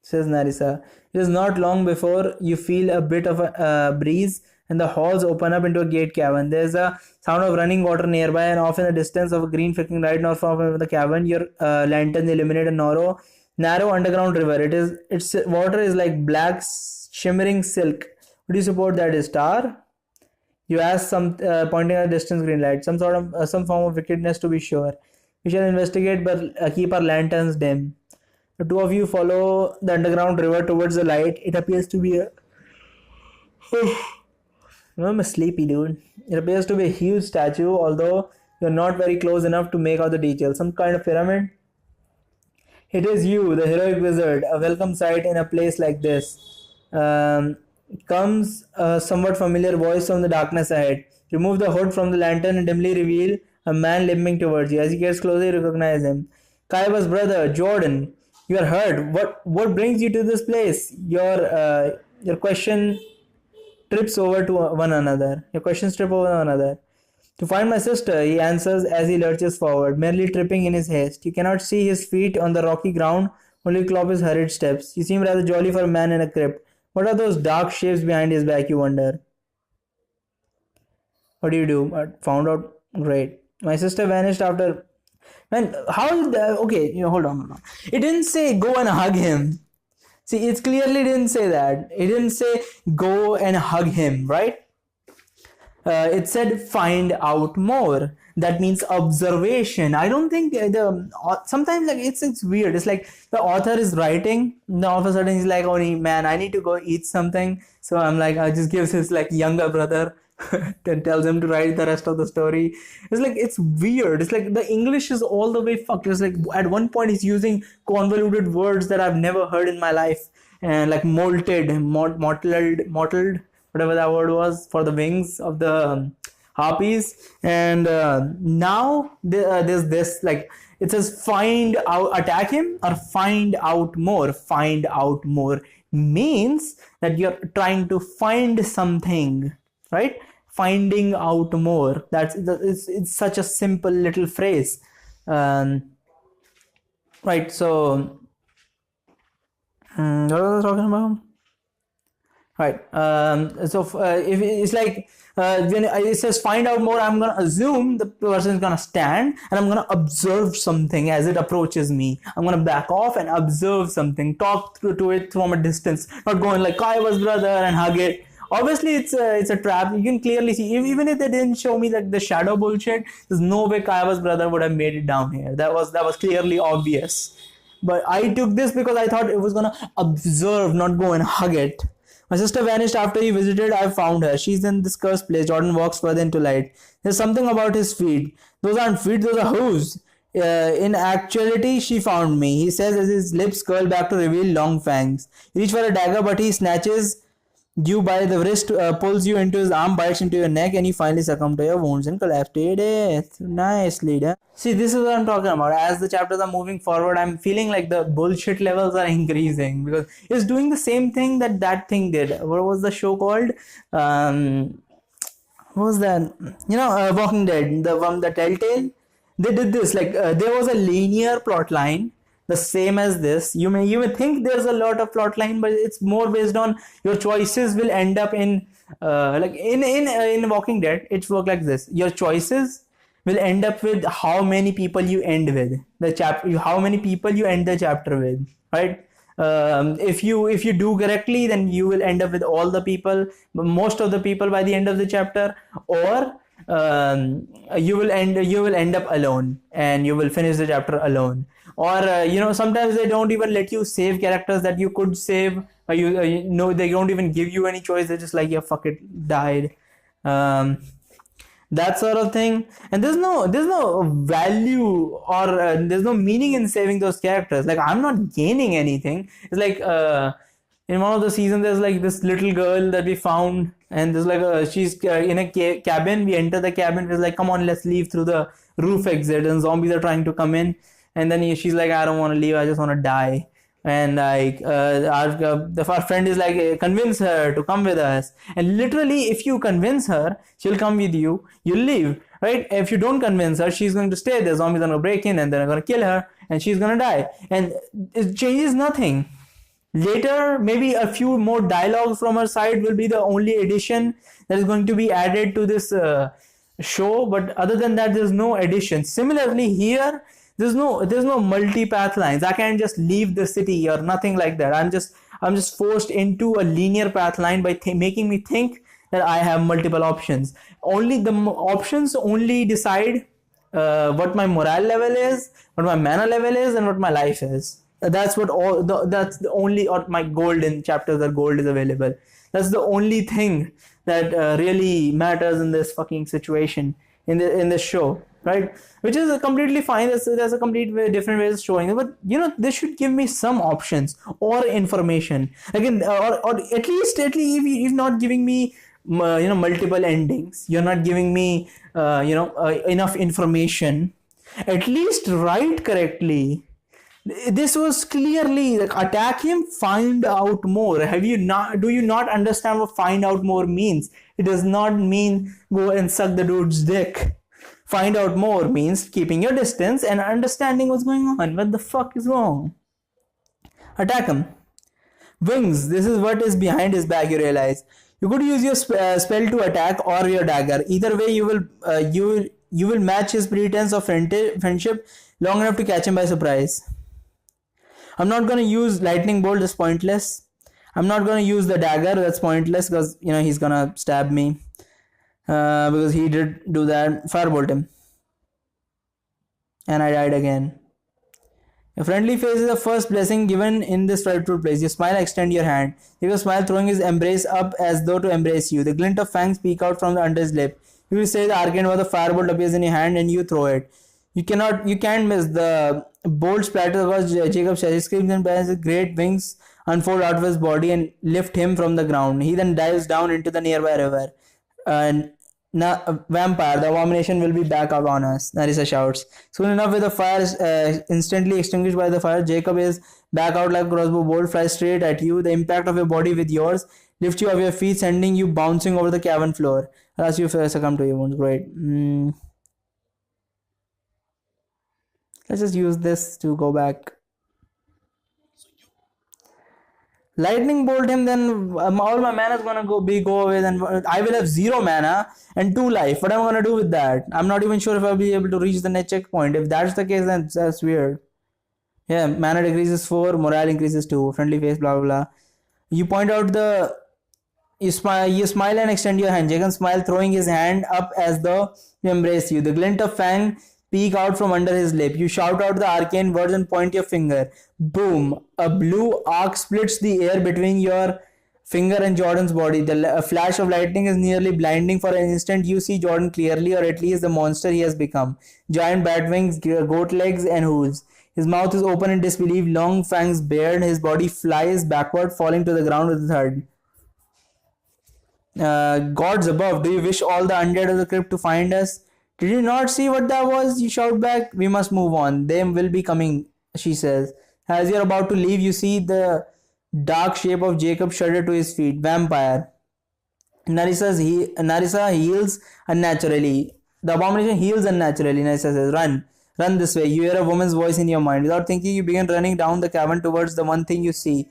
says Narissa. It is not long before you feel a bit of a breeze and the halls open up into a gate cavern. There is a sound of running water nearby, and off in the distance of a green flickering light not far from the cavern, your lanterns illuminate a narrow underground river. Its water is like black shimmering silk. Would you support that is star? You ask, some pointing at a distant green light. Some form of wickedness, to be sure. We shall investigate, but keep our lanterns dim. The two of you follow the underground river towards the light. It appears to be a. I'm sleepy, dude. It appears to be a huge statue, although you're not very close enough to make out the details. Some kind of pyramid. It is you, the heroic wizard, a welcome sight in a place like this. Comes a somewhat familiar voice from the darkness ahead. Remove the hood from the lantern and dimly reveal a man limping towards you. As he gets closer, you recognize him. Kaiba's brother, Jordan. You are hurt. What brings you to this place? Your question trips over to one another. Your questions trip over one another. To find my sister, he answers as he lurches forward, merely tripping in his haste. You cannot see his feet on the rocky ground, only clop his hurried steps. You seem rather jolly for a man in a crypt. What are those dark shapes behind his back, you wonder? What do you do? Found out? Great. My sister vanished after... Man, how did that... Okay, hold on. It didn't say go and hug him. See, it clearly didn't say that. It didn't say go and hug him, right? It said find out more. That means observation. I don't think sometimes like it's weird. It's like the author is writing, and all of a sudden he's like, oh man, I need to go eat something. So I'm like, I just gives his like younger brother and tells him to write the rest of the story. It's like, it's weird. It's like the English is all the way fucked. It's like at one point he's using convoluted words that I've never heard in my life, and like mottled, whatever that word was for the wings of the harpies. And now there's this, like, it says find out, attack him or find out more. Find out more means that you're trying to find something, right? Finding out more. It's such a simple little phrase, right? So what was I talking about? Right. If it's like when it says find out more, I'm gonna assume the person is gonna stand and I'm gonna observe something as it approaches me. I'm gonna back off and observe something, talk to it from a distance, not going like Kaiba's brother and hug it. Obviously, it's a trap. You can clearly see, even if they didn't show me like the shadow bullshit, there's no way Kaiba's brother would have made it down here. That was clearly obvious. But I took this because I thought it was gonna observe, not go and hug it. My sister vanished after you visited. I found her. She's in this cursed place. Jordan walks further into light. There's something about his feet. Those aren't feet, those are hooves. In actuality, she found me. He says as his lips curl back to reveal long fangs. You reach for a dagger, but he snatches you by the wrist, pulls you into his arm, bites into your neck, and you finally succumb to your wounds and collapse to your death. Nicely done. See, this is what I'm talking about. As the chapters are moving forward, I'm feeling like the bullshit levels are increasing because it's doing the same thing that thing did. What was the show called? What was that? Walking Dead. From the Telltale. They did this. Like there was a linear plot line, the same as this. You may think there's a lot of plot line, but it's more based on your choices will end up in like in Walking Dead. It's work like this. Your choices will end up with how many people you end with the chapter, how many people you end the chapter with, right? If you do correctly, then you will end up with all the people, most of the people by the end of the chapter, or you will end up alone and you will finish the chapter alone. Or sometimes they don't even let you save characters that you could save. You know, they don't even give you any choice. They're just like, yeah, fuck it, died. um that sort of thing. And there's no value, or there's no meaning in saving those characters. Like, I'm not gaining anything. It's like, in one of the seasons, there's like this little girl that we found, and there's like she's in a cabin. We enter the cabin, it's like, come on, let's leave through the roof exit, and zombies are trying to come in. And then she's like, I don't want to leave, I just want to die. And like, our friend is like, convince her to come with us. And literally, if you convince her, she'll come with you, you'll leave, right? If you don't convince her, she's going to stay there. Zombies are going to break in and they're going to kill her, and she's going to die. And it changes nothing. Later, maybe a few more dialogues from her side will be the only addition that is going to be added to this show. But other than that, there's no addition. Similarly, here, there's no multi-path lines. I can't just leave the city or nothing like that. I'm just forced into a linear path line by making me think that I have multiple options. Only the options only decide what my morale level is, what my mana level is, and what my life is. That's the only, or my gold in chapters that gold is available. That's the only thing that really matters in this fucking situation, in this show, right? Which is completely fine. There's a complete different way of showing it, but they should give me some options or information again, or at least if you're not giving me multiple endings, you're not giving me enough information. At least write correctly. This was clearly like, attack him, find out more. Do you not understand what find out more means? It does not mean go and suck the dude's dick. Find out more means keeping your distance and understanding what's going on. What the fuck is wrong? Attack him. Wings. This is what is behind his back, you realize. You could use your spell to attack or your dagger. Either way, you will match his pretense of friendship long enough to catch him by surprise. I'm not going to use lightning bolt, that's pointless. I'm not going to use the dagger, that's pointless, because he's going to stab me. Because he did do that. Firebolt him. And I died again. A friendly face is the first blessing given in this frightful place. You smile, extend your hand. He will smile, throwing his embrace up as though to embrace you. The glint of fangs peek out from under his lip. You will say the arcane while the firebolt appears in your hand and you throw it. You can't miss. The bolt splatters across Jacob's chest. He screams and his great wings unfold out of his body and lift him from the ground. He then dives down into the nearby river. And vampire, the abomination will be back up on us, Narissa shouts. Soon enough, with the fire instantly extinguished by the fire, Jacob is back out like a crossbow bolt, flies straight at you. The impact of your body with yours lifts you off your feet, sending you bouncing over the cavern floor. As you succumb to your wounds. Great. Let's just use this to go back. Lightning bolt him, then all my mana is gonna go away. Then I will have 0 mana and 2 life. What am I gonna do with that? I'm not even sure if I'll be able to reach the next checkpoint. If that's the case, then that's weird. Yeah, mana decreases 4, morale increases 2, friendly face, blah blah blah. You point out you smile and extend your hand. Jacob smile, throwing his hand up as though to embrace you. The glint of fang peek out from under his lip. You shout out the arcane words and point your finger. Boom! A blue arc splits the air between your finger and Jordan's body. A flash of lightning is nearly blinding. For an instant, you see Jordan clearly, or at least the monster he has become. Giant bat wings, goat legs, and hooves. His mouth is open in disbelief, long fangs bared. His body flies backward, falling to the ground with a thud. Gods above, do you wish all the undead of the crypt to find us? Did you not see what that was? You shout back. We must move on. They will be coming, she says. As you're about to leave, you see the dark shape of Jacob shudder to his feet. Vampire. Narissa heals unnaturally. The abomination heals unnaturally. Narissa says, run. Run this way. You hear a woman's voice in your mind. Without thinking, you begin running down the cavern towards the one thing you see.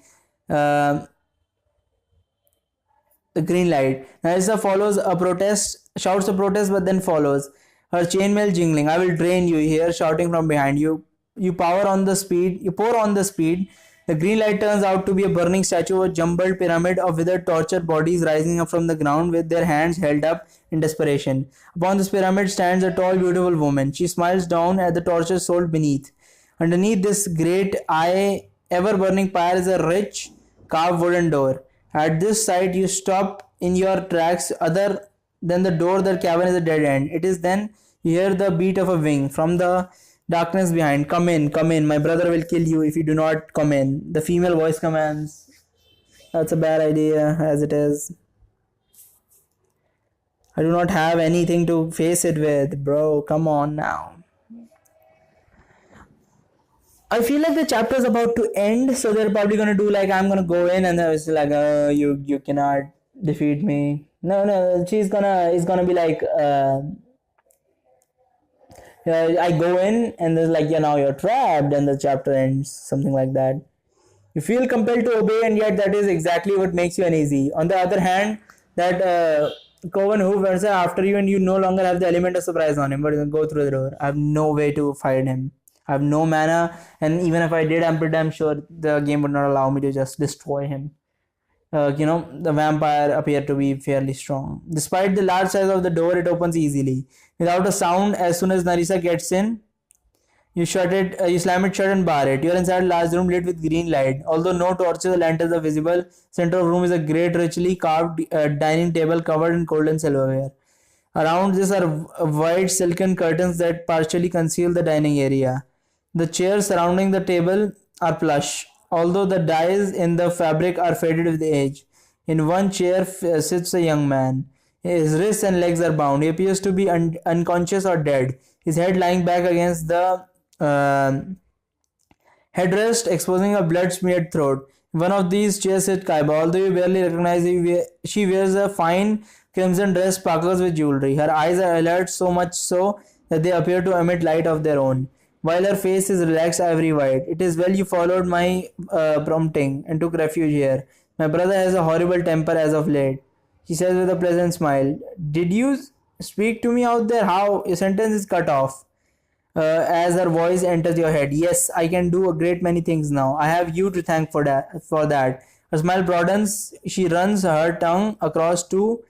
The green light. Narissa shouts a protest, but then follows. Her chainmail jingling. I will drain you, here shouting from behind you. You pour on the speed. The green light turns out to be a burning statue of a jumbled pyramid of withered, tortured bodies rising up from the ground with their hands held up in desperation. Upon this pyramid stands a tall, beautiful woman. She smiles down at the tortured soul beneath. Underneath this great eye, ever burning pyre is a rich carved wooden door. At this sight, you stop in your tracks. Other than the door, the cavern is a dead end. It is then you hear the beat of a wing from the darkness behind. Come in, come in. My brother will kill you if you do not come in. The female voice commands. That's a bad idea as it is. I do not have anything to face it with, bro. Come on now. I feel like the chapter is about to end, so they're probably gonna do like I'm gonna go in and then it's like, you cannot defeat me. No, it's gonna be like, I go in and there's like, now you're trapped, and the chapter ends, something like that. You feel compelled to obey, and yet that is exactly what makes you uneasy. On the other hand, that Coven who runs after you, and you no longer have the element of surprise on him, but you can go through the door. I have no way to fight him. I have no mana, and even if I did, I'm pretty damn sure the game would not allow me to just destroy him. The vampire appeared to be fairly strong. Despite the large size of the door, it opens easily. Without a sound, as soon as Narisa gets in, you shut it, you slam it shut and bar it. You're inside a large room lit with green light. Although no torches or lanterns are visible, center of the room is a great richly carved dining table covered in gold and silverware. Around this are white silken curtains that partially conceal the dining area. The chairs surrounding the table are plush, although the dyes in the fabric are faded with age. In one chair sits a young man. His wrists and legs are bound. He appears to be unconscious or dead, his head lying back against the headrest, exposing a blood-smeared throat. In one of these chairs sits Kaiba. Although you barely recognize her, she wears a fine crimson dress sparkles with jewelry. Her eyes are alert, so much so that they appear to emit light of their own, while her face is relaxed ivory white. It is well you followed my prompting and took refuge here. My brother has a horrible temper as of late, she says with a pleasant smile. Did you speak to me out there? How? Your sentence is cut off as her voice enters your head. Yes, I can do a great many things now. I have you to thank for that. Her smile broadens. She runs her tongue across two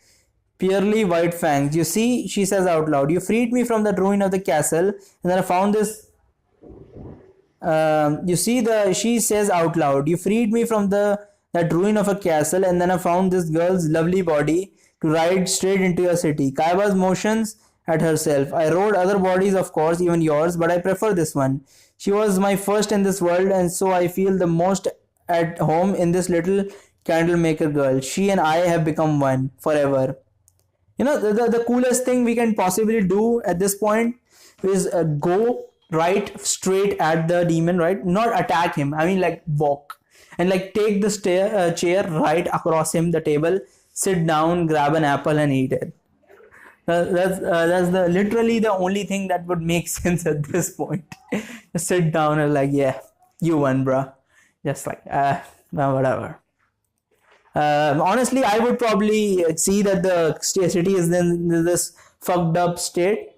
purely white fangs. You see, she says out loud, you freed me from the ruin of the castle, and then I found this. She says out loud, you freed me from that ruin of a castle, and then I found this girl's lovely body to ride straight into your city. Kaiba's motions at herself. I rode other bodies, of course, even yours, but I prefer this one. She was my first in this world, and so I feel the most at home in this little candle maker girl. She and I have become one forever. The coolest thing we can possibly do at this point is go right straight at the demon, right? Not attack him. I mean, like, walk and like take the chair right across him, the table, sit down, grab an apple and eat it. That's literally the only thing that would make sense at this point. Just sit down and like, yeah, you won, bro. Just like, whatever. Honestly, I would probably see that the city is in this fucked up state.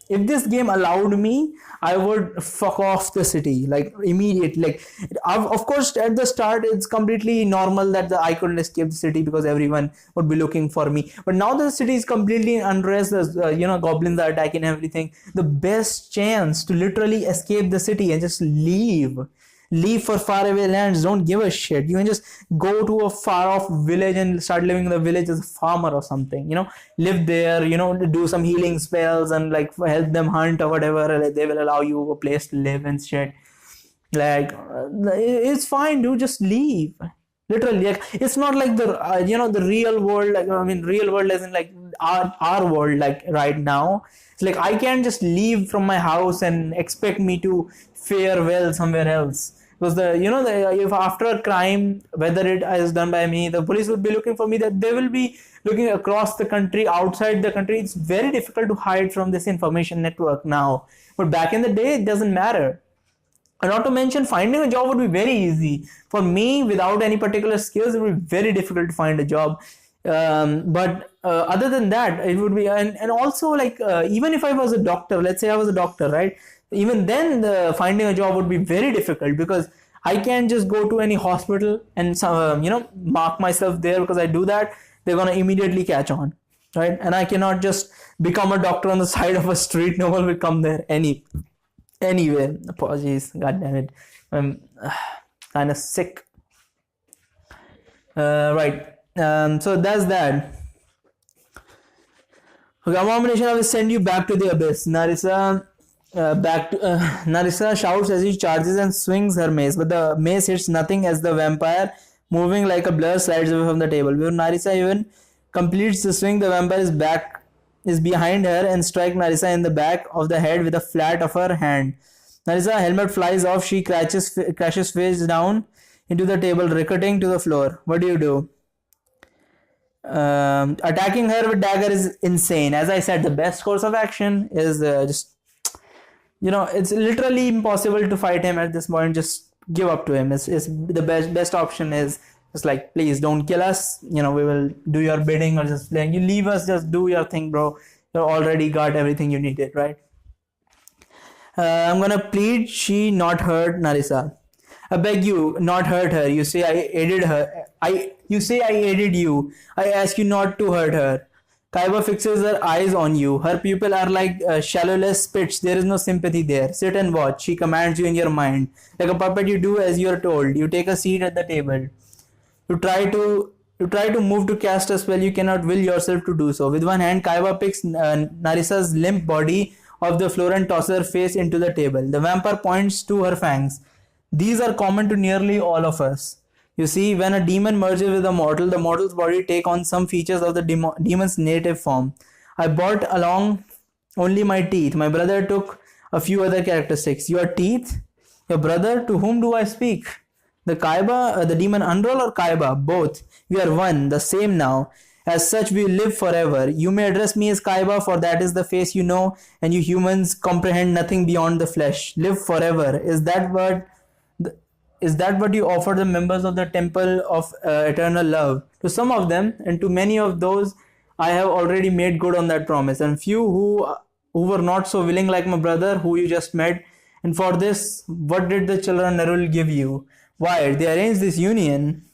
If this game allowed me, I would fuck off the city like immediately. Like, of course, at the start, it's completely normal that I couldn't escape the city because everyone would be looking for me. But now the city is completely in unrest. Goblins are attacking everything. The best chance to literally escape the city and just leave for faraway lands. Don't give a shit. You can just go to a far off village and start living in the village as a farmer or something, live there, do some healing spells and like help them hunt or whatever. Like, they will allow you a place to live and shit. Like, it's fine, dude. Just leave. Literally, like, it's not like the real world. Like, I mean, real world isn't like our world. Like right now, it's like I can't just leave from my house and expect me to fare well somewhere else. Because if after a crime, whether it is done by me, the police would be looking for me. That they will be looking across the country, outside the country. It's very difficult to hide from this information network now. But back in the day, it doesn't matter. And not to mention, finding a job would be very easy. For me, without any particular skills, it would be very difficult to find a job. But other than that, it would be, and also like, even if I was a doctor, let's say I was a doctor, right? Even then, finding a job would be very difficult because I can't just go to any hospital and mark myself there, because I do that, they're gonna immediately catch on, right? And I cannot just become a doctor on the side of a street. No one will come there anyway. Apologies, god damn it, I'm kind of sick. Right. So that's that. Okay, abomination, I will send you back to the abyss. Narissa shouts as he charges and swings her mace, but the mace hits nothing as the vampire, moving like a blur, slides away from the table. Before Narissa even completes the swing, the vampire is behind her and strikes Narissa in the back of the head with the flat of her hand. Narissa's helmet flies off. She crashes face down into the table, ricketing to the floor. What do? Attacking her with dagger is insane. As I said, the best course of action is it's literally impossible to fight him at this point. Just give up to him. It's the best option is just like, please don't kill us. We will do your bidding, or just you leave us, just do your thing, bro. You already got everything you needed, right? I'm gonna plead she not hurt Narissa. I beg you, not hurt her. You say I aided her. You say I aided you. I ask you not to hurt her. Kaiba fixes her eyes on you. Her pupils are like shallowless pits. There is no sympathy there. Sit and watch. She commands you in your mind. Like a puppet, you do as you are told. You take a seat at the table. You try to move to cast a spell. You cannot will yourself to do so. With one hand, Kaiba picks Narissa's limp body off the floor and tosses her face into the table. The vampire points to her fangs. These are common to nearly all of us. You see, when a demon merges with a mortal, the mortal's body take on some features of the demon's native form. I brought along only my teeth. My brother took a few other characteristics. Your teeth? Your brother? To whom do I speak? The Kaiba, the demon Unroll, or Kaiba? Both. We are one, the same now. As such, we live forever. You may address me as Kaiba, for that is the face you know, and you humans comprehend nothing beyond the flesh. Live forever. Is that what you offer the members of the temple of eternal love? To some of them, and to many of those, I have already made good on that promise. And few who were not so willing, like my brother who you just met. And for this, what did the children Nerul give you? Why, they arranged this union.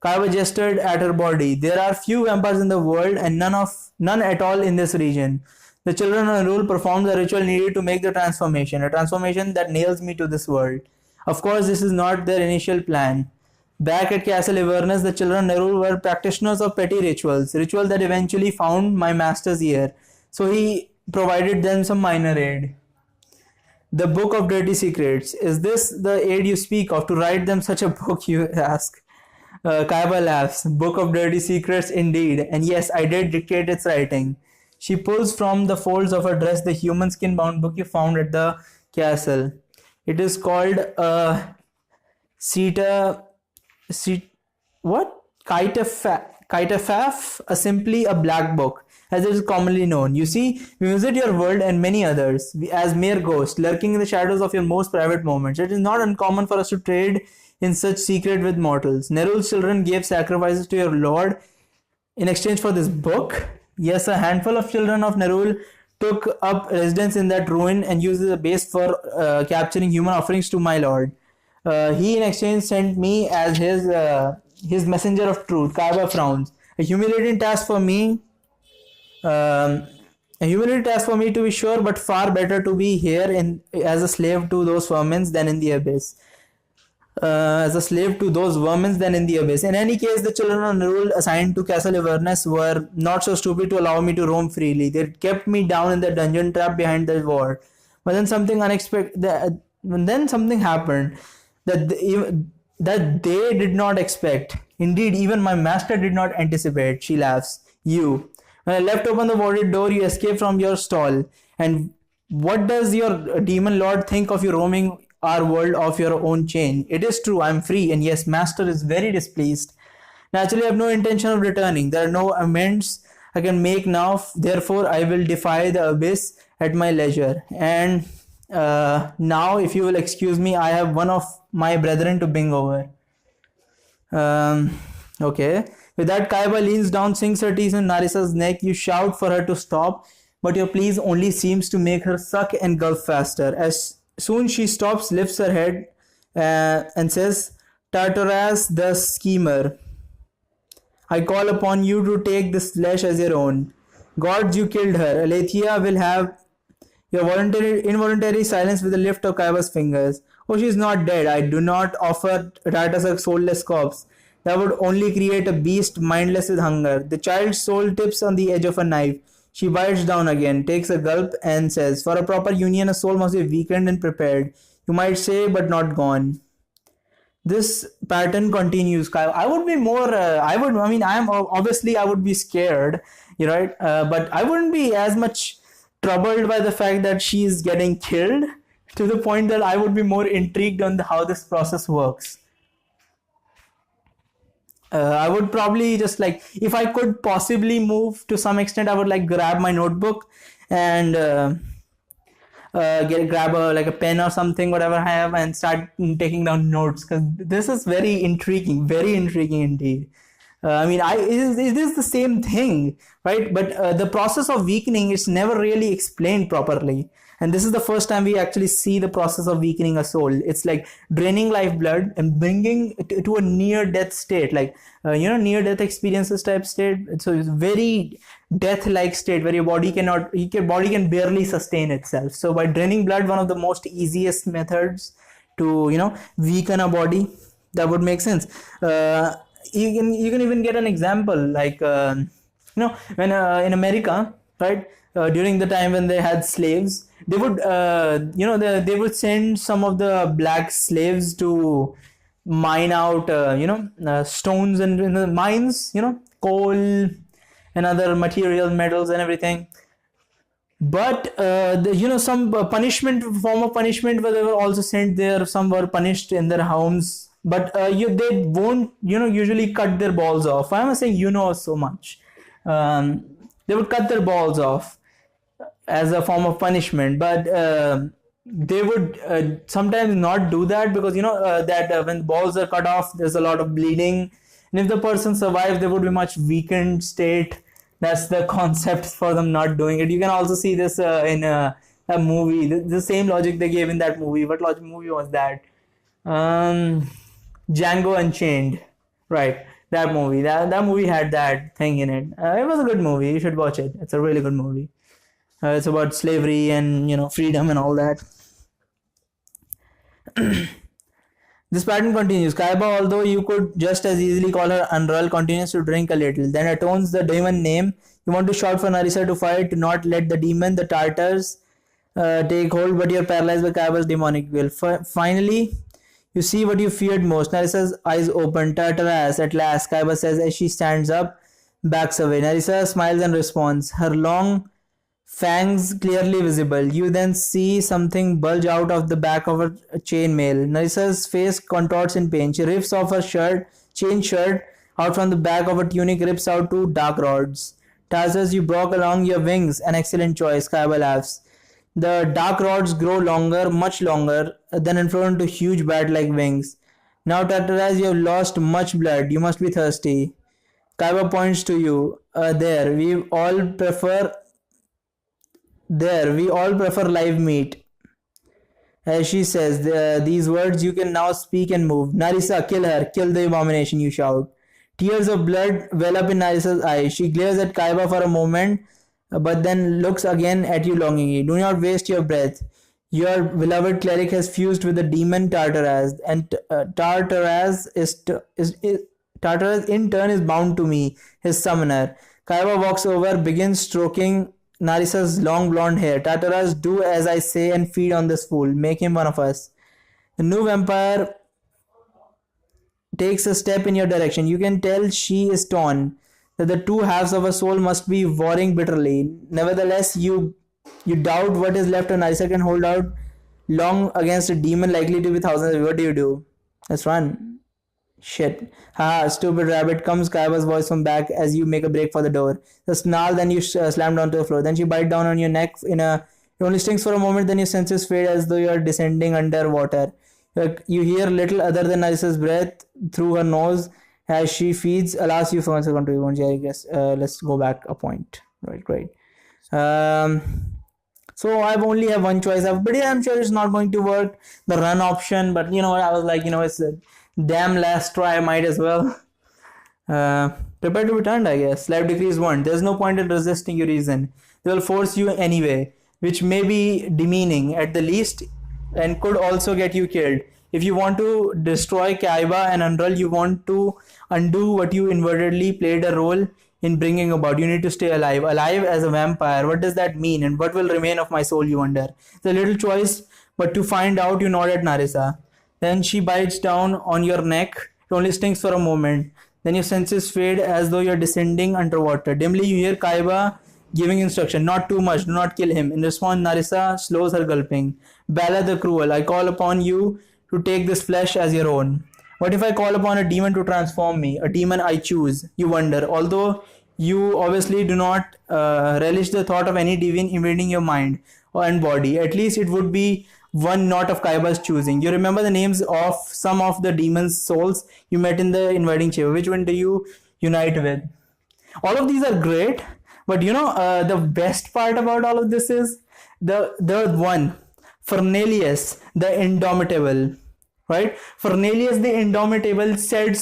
Kaiba gestured at her body. There are few vampires in the world, and none at all in this region. The children of Nerul performed the ritual needed to make the transformation, a transformation that nails me to this world. Of course, this is not their initial plan. Back at Castle Ivernus, the children of Nerul were practitioners of petty rituals that eventually found my master's ear. So he provided them some minor aid. The Book of Dirty Secrets. Is this the aid you speak of? To write them such a book, you ask? Kaiba laughs. Book of Dirty Secrets, indeed. And yes, I did dictate its writing. She pulls from the folds of her dress the human skin-bound book you found at the castle. It is called Kaitafaf, simply a black book, as it is commonly known. You see, we visit your world and many others as mere ghosts, lurking in the shadows of your most private moments. It is not uncommon for us to trade in such secret with mortals. Nerul's children gave sacrifices to your lord in exchange for this book. Yes, a handful of children of Nerul took up residence in that ruin and used it as a base for capturing human offerings to my lord. He in exchange sent me as his messenger of truth. Kaiba frowns. A humiliating task for me to be sure, but far better to be here as a slave to those vermin than in the abyss. In any case, the children of Nerul assigned to Castle Ivernus were not so stupid to allow me to roam freely. They kept me down in the dungeon trap behind the wall. But then something happened that they did not expect. Indeed, even my master did not anticipate. She laughs. You. When I left open the warded door, you escaped from your stall. And what does your demon lord think of you roaming our world of your own chain? It is true, I am free, and yes, master is very displeased. Naturally, I have no intention of returning. There are no amends I can make now, therefore I will defy the abyss at my leisure. And now, if you will excuse me, I have one of my brethren to bring over. Okay. With that, Kaiba leans down, sinks her teeth in Narissa's neck. You shout for her to stop, but your pleas only seems to make her suck and gulp faster. As soon she stops, lifts her head and says, Tartaras the schemer, I call upon you to take this flesh as your own. Gods, you killed her. Aletheia will have your involuntary silence with a lift of Kaiba's fingers. Oh, she is not dead. I do not offer Ratas a soulless corpse. That would only create a beast mindless with hunger. The child's soul tips on the edge of a knife. She bites down again, takes a gulp, and says, For a proper union, a soul must be weakened and prepared. You might say, but not gone. This pattern continues. I would be more, I mean, I would be scared, right? But I wouldn't be as much troubled by the fact that she is getting killed, to the point that I would be more intrigued on how this process works. I would probably just like, if I could possibly move to some extent, I would like grab my notebook and grab a pen or something, whatever I have, and start taking down notes, because this is very intriguing indeed. I mean, it is the same thing, right? But the process of weakening is never really explained properly. And this is the first time we actually see the process of weakening a soul. It's like draining lifeblood and bringing it to a near-death state, like, near-death experiences type state. So it's very death-like state where your body can barely sustain itself. So by draining blood, one of the most easiest methods to, weaken a body, that would make sense. You can even get an example, like, when in America, right, during the time when they had slaves, they would they would send some of the black slaves to mine out stones in the mines, coal and other material, metals and everything. But some form of punishment where they were also sent there. Some were punished in their homes, but they won't usually cut their balls off. Why am I saying so much? They would cut their balls off as a form of punishment, but they would sometimes not do that, because that when balls are cut off, there's a lot of bleeding, and if the person survives, they would be much weakened state. That's the concept for them not doing it. You can also see this in a movie, the same logic they gave in that movie. What movie was that? Django Unchained, right? That movie had that thing in it. It was a good movie. You should watch it. It's a really good movie. It's about slavery and freedom and all that. This pattern continues. Kaiba, although you could just as easily call her Unrull, continues to drink a little, then atones the demon name. You want to shout for Narisa to fight, to not let the demon, the Tartars, take hold, but you're paralyzed by Kaiba's demonic will. Finally, you see what you feared most. Narisa's eyes open. Tartaras, at last, Kaiba says as she stands up, backs away. Narisa smiles and responds, her long fangs clearly visible. You then see something bulge out of the back of her chainmail. Narisa's face contorts in pain. She rips off her chain shirt out from the back of her tunic, rips out two dark rods. Tazas, you broke along your wings. An excellent choice, Kaiba laughs. The dark rods grow longer, much longer, then unfurl into huge bat-like wings. Now, Tartaras, you have lost much blood. You must be thirsty. Kaiba points to you. There, we all prefer live meat. As she says these words, you can now speak and move. Narisa, kill her. Kill the abomination, you shout. Tears of blood well up in Narisa's eyes. She glares at Kaiba for a moment, but then looks again at you longingly. Do not waste your breath. Your beloved cleric has fused with the demon Tartaras, and Tartaras in turn is bound to me, his summoner. Kaiba walks over, begins stroking Narisa's long blonde hair. Tartaras, do as I say and feed on this fool. Make him one of us. The new vampire takes a step in your direction. You can tell she is torn, that the two halves of her soul must be warring bitterly. Nevertheless, you doubt what is left of Narisa can hold out long against a demon likely to be thousands. What do? Let's run. Shit. Ha, stupid rabbit, comes Kaiba's voice from back as you make a break for the door. The snarl, then you slam down to the floor. Then she bites down on your neck it only stings for a moment, then your senses fade as though you are descending underwater. You hear little other than Narisa's breath through her nose as she feeds. I'll ask you for 1 second to you, I guess. Let's go back a point. Right, great. So I've only have one choice. But yeah, I'm sure it's not going to work. The run option, but you know what? I was like, it's a damn last try. Might as well. Uh, Prepare to be turned, I guess. Life decrees one. There's no point in resisting your reason. They will force you anyway, which may be demeaning at the least and could also get you killed. If you want to destroy Kaiba and Unrul, you want to undo what you inadvertently played a role in bringing about. You need to stay alive. Alive as a vampire. What does that mean? And what will remain of my soul, you wonder? It's a little choice, but to find out, you nod at Narissa. Then she bites down on your neck. It only stings for a moment. Then your senses fade as though you're descending underwater. Dimly, you hear Kaiba giving instruction, not too much, do not kill him. In response, Narissa slows her gulping. Bala the cruel, I call upon you to take this flesh as your own. What if I call upon a demon to transform me? A demon I choose, you wonder. Although you obviously do not relish the thought of any demon invading your mind and body, at least it would be one not of Kaiba's choosing. You remember the names of some of the demon's souls you met in the invading chamber. Which one do you unite with? All of these are great, but the best part about all of this is the one, Fernelius the Indomitable, right? Fernelius the Indomitable said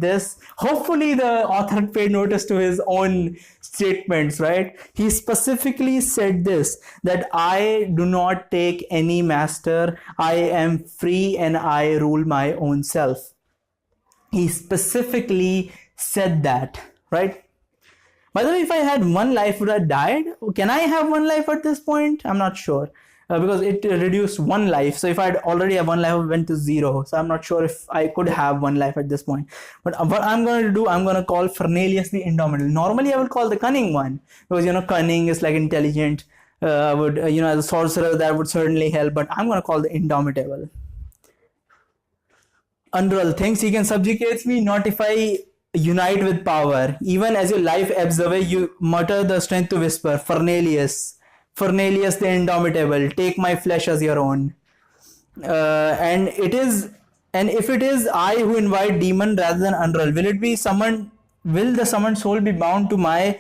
this. Hopefully the author paid notice to his own statements, right? He specifically said this, that I do not take any master, I am free and I rule my own self. He specifically said that, right? By the way, if I had one life, would I died? Can I have one life at this point? I'm not sure. Because it reduced one life. So if I'd already have one life, I went to 0. So I'm not sure if I could have one life at this point. But what I'm going to do, I'm going to call Fernelius the Indomitable. Normally, I would call the cunning one. Because, cunning is like intelligent. As a sorcerer, that would certainly help. But I'm going to call the Indomitable. Unrul thinks he can subjugate me, not if I unite with power. Even as your life ebbs away, you mutter the strength to whisper, Fernelius the Indomitable, take my flesh as your own. And if it is I who invite demon rather than Unrul, will the summoned soul be bound to my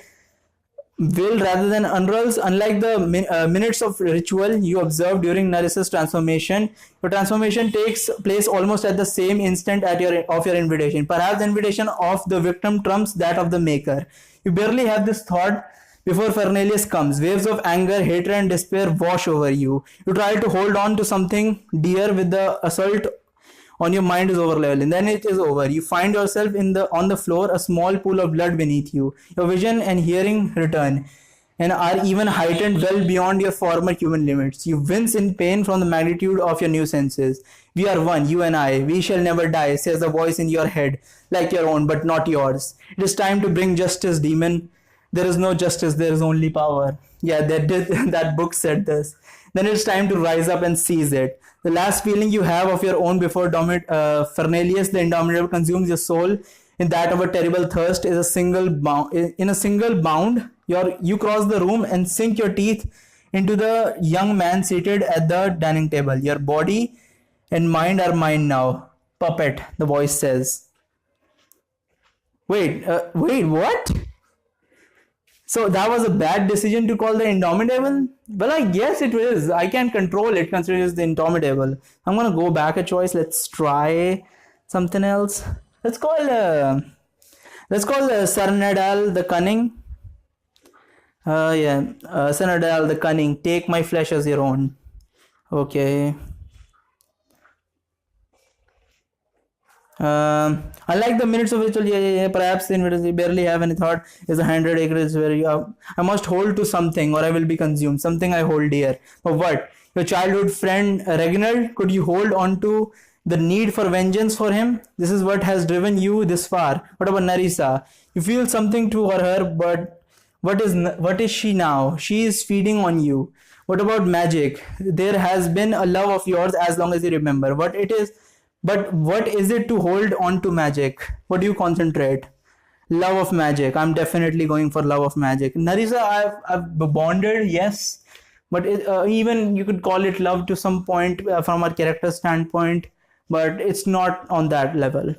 will rather than Unrul's? Unlike the minutes of ritual you observed during Narissa's transformation, your transformation takes place almost at the same instant of your invitation. Perhaps the invitation of the victim trumps that of the maker. You barely have this thought before Fernelius comes. Waves of anger, hatred, and despair wash over you. You try to hold on to something dear with the assault on your mind is over level, and then it is over. You find yourself on the floor, a small pool of blood beneath you. Your vision and hearing return and are even heightened well beyond your former human limits. You wince in pain from the magnitude of your new senses. We are one, you and I. We shall never die, says a voice in your head, like your own, but not yours. It is time to bring justice, demon. There is no justice, there is only power. Yeah, that book said this. Then it's time to rise up and seize it. The last feeling you have of your own before Fernelius the Indomitable consumes your soul in that of a terrible thirst is a single bound. In a single bound, you cross the room and sink your teeth into the young man seated at the dining table. Your body and mind are mine now. Puppet, the voice says. Wait, what? So that was a bad decision to call the Indomitable? Well, I guess it is. I can't control it considering it's the Indomitable. I'm going to go back a choice. Let's try something else. Let's call Cernadal the Cunning. Cernadal the Cunning. Take my flesh as your own. Okay. Unlike the minutes of ritual, perhaps in which you barely have any thought, is 100 acres where I must hold to something or I will be consumed, something I hold dear. But what? Your childhood friend Reginald, could you hold on to the need for vengeance for him? This is what has driven you this far. What about Narissa? You feel something to her, but what is she now? She is feeding on you. What about magic? There has been a love of yours as long as you remember. But what is it to hold on to magic? What do you concentrate? Love of magic. I'm definitely going for love of magic. Narissa, I've bonded, yes. But even you could call it love to some point from our character standpoint. But it's not on that level.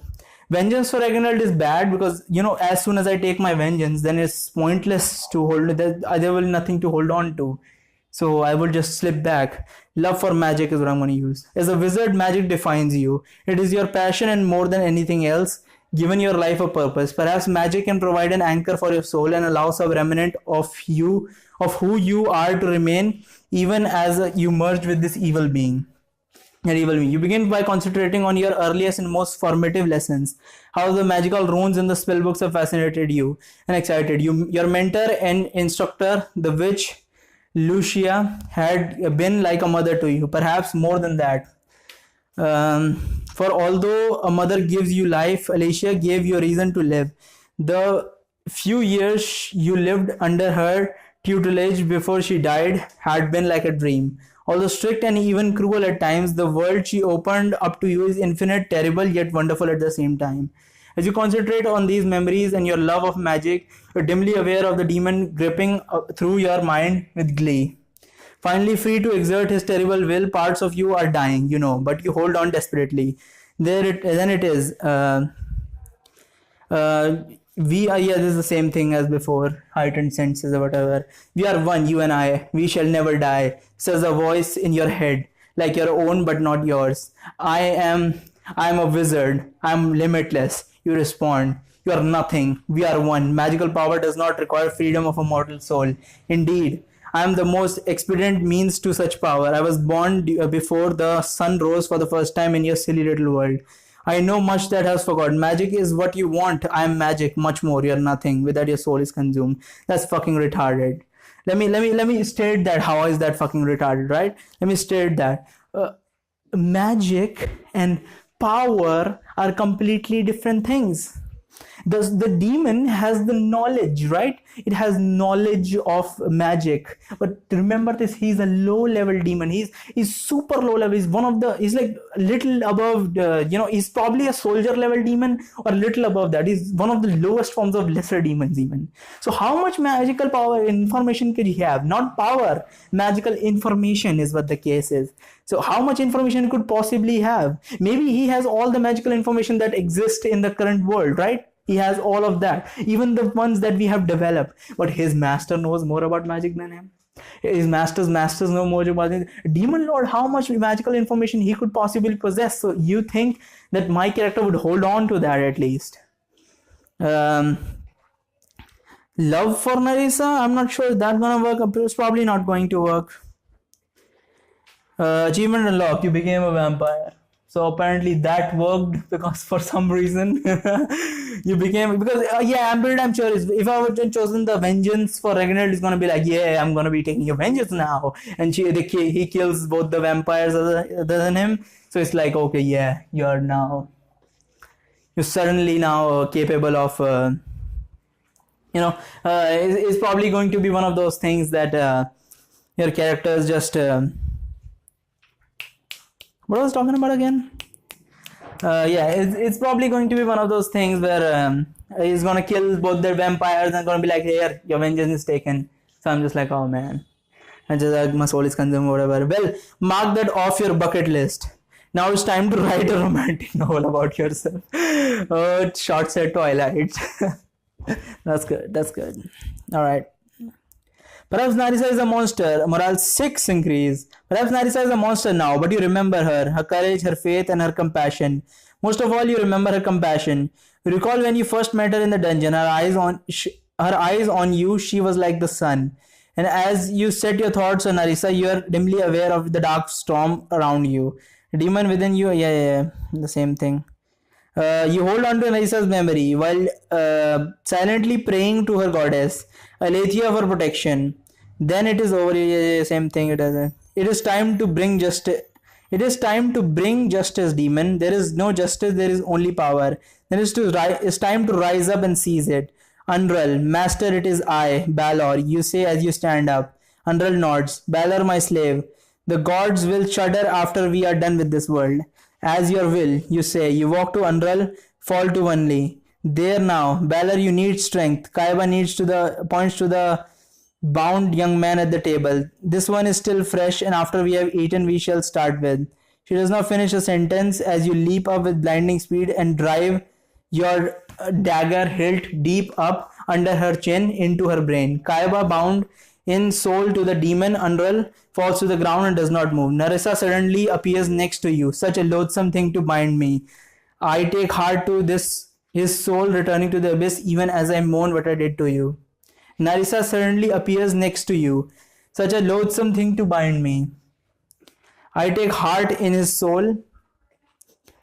Vengeance for Reginald is bad because, as soon as I take my vengeance, then it's pointless to hold. There will be nothing to hold on to. So I will just slip back. Love for magic is what I'm going to use. As a wizard, magic defines you. It is your passion and more than anything else, given your life a purpose. Perhaps magic can provide an anchor for your soul and allow some remnant of you, of who you are to remain, even as you merge with this evil being. You begin by concentrating on your earliest and most formative lessons. How the magical runes in the spellbooks have fascinated you and excited you. Your mentor and instructor, the witch Lucia, had been like a mother to you, perhaps more than that. For although a mother gives you life, Alicia gave you a reason to live. The few years you lived under her tutelage before she died had been like a dream. Although strict and even cruel at times, the world she opened up to you is infinite, terrible, yet wonderful at the same time. As you concentrate on these memories and your love of magic, you're dimly aware of the demon gripping through your mind with glee. Finally free to exert his terrible will, parts of you are dying, but you hold on desperately. Then it is. We are, this is the same thing as before, heightened senses or whatever. We are one, you and I. We shall never die, says a voice in your head, like your own but not yours. I am a wizard. I am limitless. You respond. You are nothing. We are one. Magical power does not require freedom of a mortal soul. Indeed, I am the most expedient means to such power. I was born before the sun rose for the first time in your silly little world. I know much that has forgotten. Magic is what you want. I am magic, much more. You're nothing. With that, your soul is consumed. That's fucking retarded. Let me state that. How is that fucking retarded, right? Let me state that. Magic and power are completely different things. The demon has the knowledge, right? It has knowledge of magic, but remember this, he's a low level demon. He's super low level. He's like little above he's probably a soldier level demon or little above that. He's one of the lowest forms of lesser demons even. So how much magical power information could he have? Not power, magical information is what the case is. So how much information could possibly have? Maybe he has all the magical information that exists in the current world, right? He has all of that, even the ones that we have developed. But his master knows more about magic than him. His masters know more about it. Demon Lord, how much magical information he could possibly possess? So you think that my character would hold on to that at least? Love for Narissa, I'm not sure if that's gonna work. It's probably not going to work. Achievement unlocked, you became a vampire. So apparently that worked because for some reason you became, because I'm pretty damn sure if I would have chosen the vengeance for Reginald, it's gonna be like, yeah, I'm gonna be taking your vengeance now, and he kills both the vampires other than him. So it's like, okay, yeah, you're suddenly now capable of it's probably going to be one of those things that your characters just what was I talking about again? It's probably going to be one of those things where he's gonna kill both their vampires and gonna be like, here, your vengeance is taken. So I'm just like, oh man, and just like my soul is consumed, whatever. Well, mark that off your bucket list. Now it's time to write a romantic novel about yourself. Oh, short set Twilight. That's good. All right. Perhaps Narissa is a monster. Morale 6 increase. Perhaps Narissa is a monster now, but you remember her courage, her faith, and her compassion. Most of all, you remember her compassion. You recall when you first met her in the dungeon. Her eyes on you, she was like the sun. And as you set your thoughts on Narissa, you are dimly aware of the dark storm around you. The demon within you, the same thing. You hold on to Narissa's memory while silently praying to her goddess, Aletheia, for protection. Then it is over. Same thing. It is time to bring justice. It is time to bring justice, demon. There is no justice. There is only power. It's time to rise up and seize it. Unrel, master, it is I, Balor. You say as you stand up. Unrel nods. Balor, my slave. The gods will shudder after we are done with this world. As your will, you say. You walk to Unrel, fall to Vanli. There now, Balor, you need strength. Kaiba points to the bound young man at the table. This one is still fresh, and after we have eaten, we shall start with. She does not finish a sentence as you leap up with blinding speed and drive your dagger hilt deep up under her chin into her brain. Kaiba, bound in soul to the demon, Unrel falls to the ground and does not move. Narissa suddenly appears next to you. Such a loathsome thing to bind me. I take heart to this, his soul returning to the abyss, even as I mourn what I did to you. Narissa suddenly appears next to you. Such a loathsome thing to bind me. I take heart in his soul,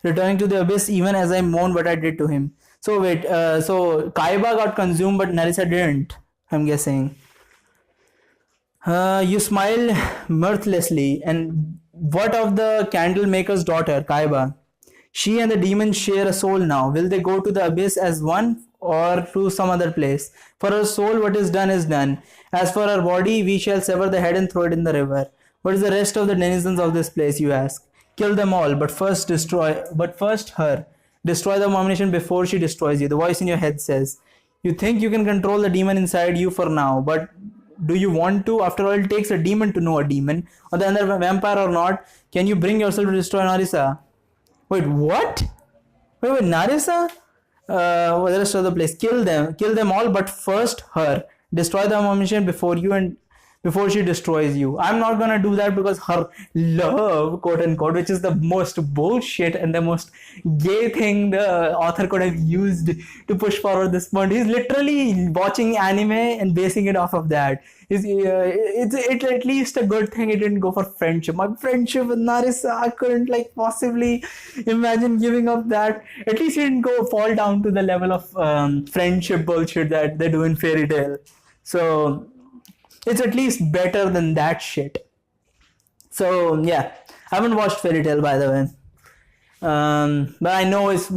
returning to the abyss, even as I mourn what I did to him. So wait, so Kaiba got consumed, but Narissa didn't, I'm guessing. You smile mirthlessly. And what of the candlemaker's daughter, Kaiba? She and the demon share a soul now. Will they go to the abyss as one or to some other place? For her soul, what is done is done. As for her body, we shall sever the head and throw it in the river. What is the rest of the denizens of this place, you ask? Kill them all, but first her. Destroy the abomination before she destroys you. The voice in your head says, you think you can control the demon inside you for now, but do you want to? After all, it takes a demon to know a demon, or the other vampire or not. Can you bring yourself to destroy Narissa? Wait, what? Wait, Narissa? The rest of the place. Kill them all, but first her. Destroy the abomination before she destroys you. I'm not gonna do that because her love, quote unquote, which is the most bullshit and the most gay thing the author could have used to push forward this point. He's literally watching anime and basing it off of that. It's at least a good thing it didn't go for friendship. My friendship with Narissa, I couldn't possibly imagine giving up that. At least it didn't go fall down to the level of friendship bullshit that they do in Fairy Tail. So it's at least better than that shit. So yeah, I haven't watched Fairy Tail, by the way. But I know it's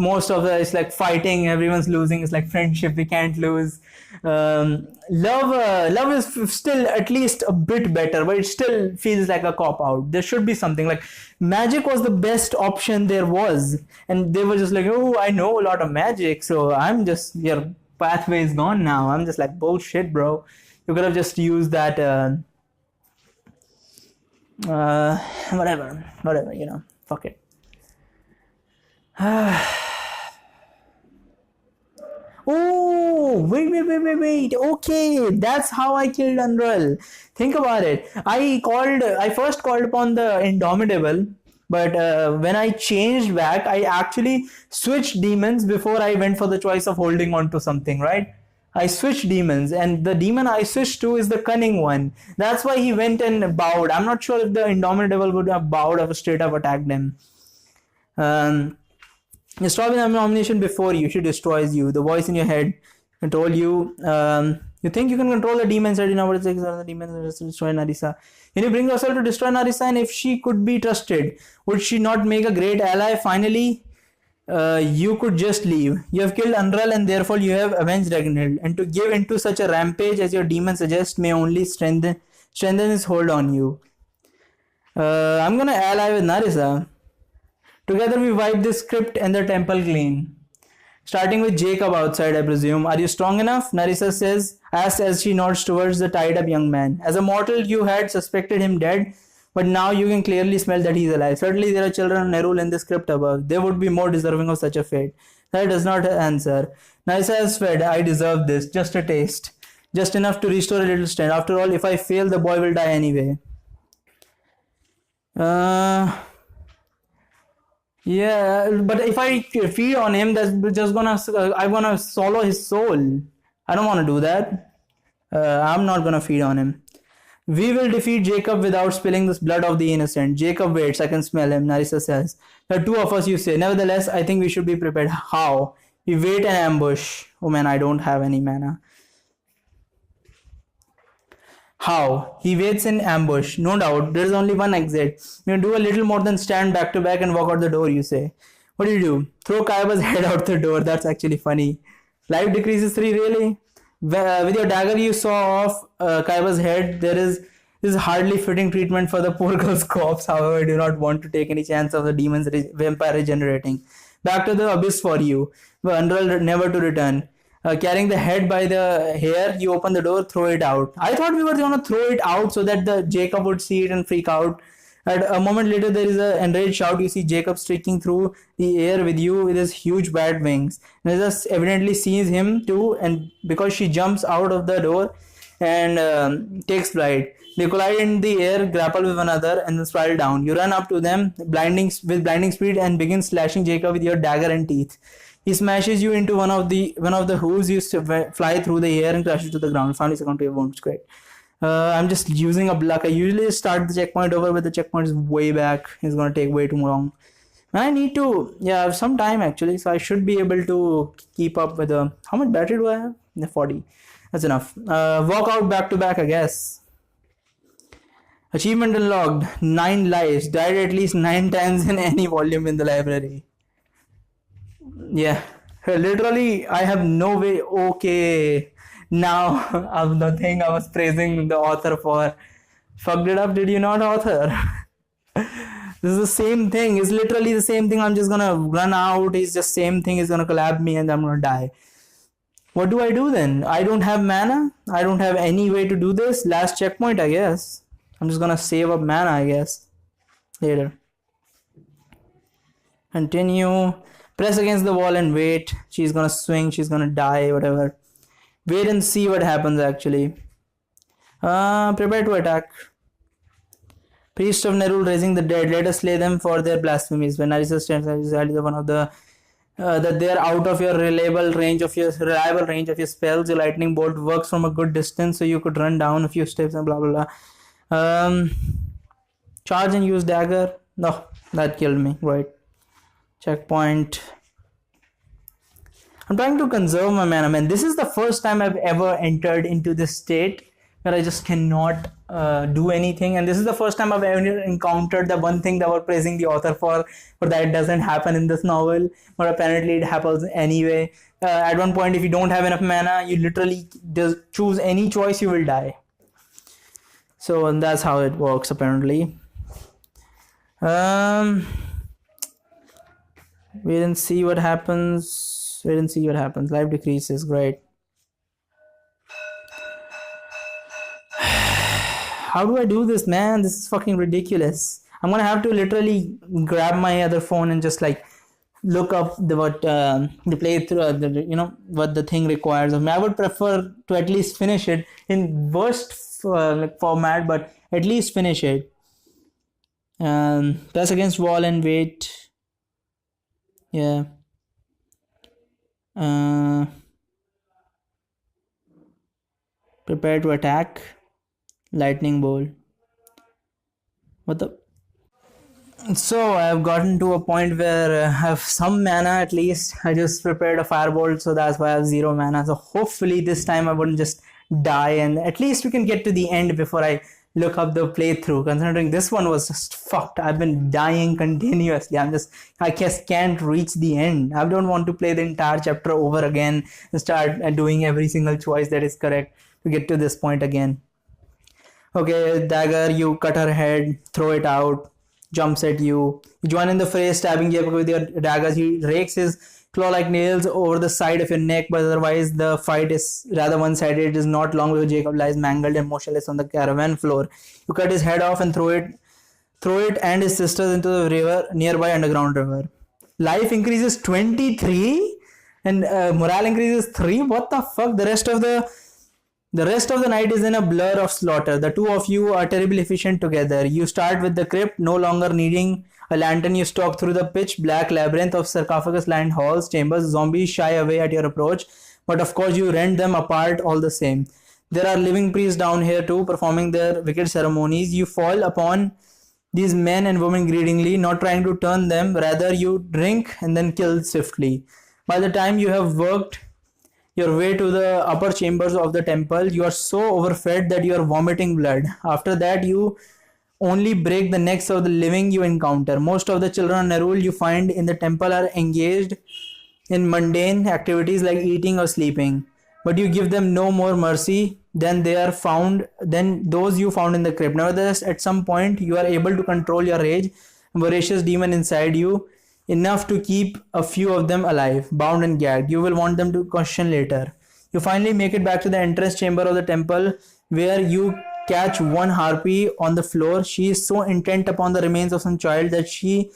like fighting, everyone's losing. It's like friendship, we can't lose. Love is still at least a bit better, but it still feels like a cop out. There should be something like magic was the best option there was, and they were just like, oh, I know a lot of magic, so I'm just, your pathway is gone now. I'm just like, bullshit, bro. You could have just used that whatever, fuck it. Oh, wait. Okay, that's how I killed Unreal. Think about it. I first called upon the Indomitable, but when I changed back, I actually switched demons before I went for the choice of holding on to something, right? I switched demons, and the demon I switched to is the cunning one. That's why he went and bowed. I'm not sure if the Indomitable would have bowed or straight up attacked him. Destroy the abomination before you. She destroys you. The voice in your head told you, you think you can control the demons, right? You know what it's like, the demons destroy Narissa. Can you bring yourself to destroy Narissa? And if she could be trusted, would she not make a great ally? Finally, you could just leave. You have killed Unreal and therefore you have avenged Ragnhild. And to give into such a rampage as your demon suggests may only strengthen his hold on you. I'm gonna ally with Narissa. Together we wipe this crypt and the temple clean. Starting with Jacob outside, I presume. Are you strong enough? Narissa says, as she nods towards the tied up young man. As a mortal, you had suspected him dead, but now you can clearly smell that he's alive. Certainly there are children of Nerul in this crypt above. They would be more deserving of such a fate. That does not answer. Narissa has fed. I deserve this. Just a taste. Just enough to restore a little strength. After all, if I fail, the boy will die anyway. Yeah, but if I feed on him, that's just gonna, I'm gonna swallow his soul. I don't want to do that. I'm not gonna feed on him. We will defeat Jacob without spilling this blood of the innocent. Jacob waits, I can smell him, Narissa says. There are two of us, you say. Nevertheless, I think we should be prepared. How? We wait and ambush. Oh man, I don't have any mana. How? He waits in ambush. No doubt, there is only one exit. You do a little more than stand back to back and walk out the door, you say. What do? Throw Kaiba's head out the door. That's actually funny. Life decreases 3, really? With your dagger you saw off Kaiba's head. This is hardly fitting treatment for the poor girl's corpse. However, I do not want to take any chance of the demon's vampire regenerating. Back to the abyss for you. But Unreal never to return. Carrying the head by the hair, you open the door, throw it out. I thought we were going to throw it out so that the Jacob would see it and freak out. And a moment later, there is an enraged shout. You see Jacob streaking through the air with you with his huge bat wings. Narissa evidently sees him too, and because she jumps out of the door, and takes flight. They collide in the air, grapple with one another, and then spiral down. You run up to them, blinding speed, and begin slashing Jacob with your dagger and teeth. He smashes you into one of the hooves. You fly through the air and crashes to the ground. Finally succumb to your wounds. Great. I'm just using up luck. I usually start the checkpoint over, but the checkpoint is way back. It's gonna take way too long. I need to, have some time actually, so I should be able to keep up with the. How much battery do I have? 40. That's enough. Walk out back to back, I guess. Achievement unlocked. 9 lives. Died at least 9 times in any volume in the library. Yeah. Literally, I have no way. Okay. Now, of the thing I was praising the author for. Fucked it up, did you not, author? This is the same thing. It's literally the same thing. I'm just gonna run out. It's just same thing. It's gonna collab me and I'm gonna die. What do I do then? I don't have mana. I don't have any way to do this. Last checkpoint, I guess. I'm just gonna save up mana, I guess. Later. Continue. Press against the wall and wait. She's gonna swing. She's gonna die. Whatever. Wait and see what happens actually. Prepare to attack. Priest of Nerul raising the dead. Let us slay them for their blasphemies. When Narissa stands as one of the that they are out of your reliable range of your spells. Your lightning bolt works from a good distance, so you could run down a few steps and blah blah blah. Charge and use dagger. No, that killed me. Right. Checkpoint. I'm trying to conserve my mana, man. This is the first time I've ever entered into this state where I just cannot do anything, and this is the first time I've ever encountered the one thing that we're praising the author for, but that doesn't happen in this novel, but apparently it happens anyway. At one point, if you don't have enough mana, you literally just choose any choice, you will die. So that's how it works apparently. Wait and see what happens. Life decreases. Great. How do I do this, man? This is fucking ridiculous. I'm gonna have to literally grab my other phone and just like look up the playthrough, what the thing requires of me. I would prefer to at least finish it in worst format, but at least finish it. Press against wall and wait. Yeah. Prepare to attack. Lightning bolt. What the? So I've gotten to a point where I have some mana at least. I just prepared a firebolt, so that's why I have 0 mana. So hopefully this time I wouldn't just die, and at least we can get to the end before I look up the playthrough, considering this one was just fucked. I've been dying continuously. I just can't reach the end. I don't want to play the entire chapter over again and start doing every single choice that is correct to get to this point again. Okay, dagger, you cut her head, throw it out, jumps at you. You join in the fray, stabbing Jacob with your daggers. He rakes his claw-like nails over the side of your neck, but otherwise the fight is rather one-sided. It is not long before Jacob lies mangled and motionless on the caravan floor. You cut his head off and throw it and his sisters into the river, nearby underground river. Life increases 23 and morale increases 3. What the fuck? The rest of the night is in a blur of slaughter. The two of you are terribly efficient together. You start with the crypt, no longer needing a lantern. You stalk through the pitch black labyrinth of sarcophagus-lined halls, chambers. Zombies shy away at your approach, but of course you rend them apart all the same. There are living priests down here too, performing their wicked ceremonies. You fall upon these men and women greedingly, not trying to turn them. Rather, you drink and then kill swiftly. By the time you have worked your way to the upper chambers of the temple, you are so overfed that you are vomiting blood. After that, you only break the necks of the living you encounter. Most of the children of Nerul you find in the temple are engaged in mundane activities like eating or sleeping, but you give them no more mercy than those you found in the crypt. Nevertheless, at some point, you are able to control your rage, voracious demon inside you, enough to keep a few of them alive, bound and gagged. You will want them to question later. You finally make it back to the entrance chamber of the temple, where you catch one harpy on the floor. She is so intent upon the remains of some child that she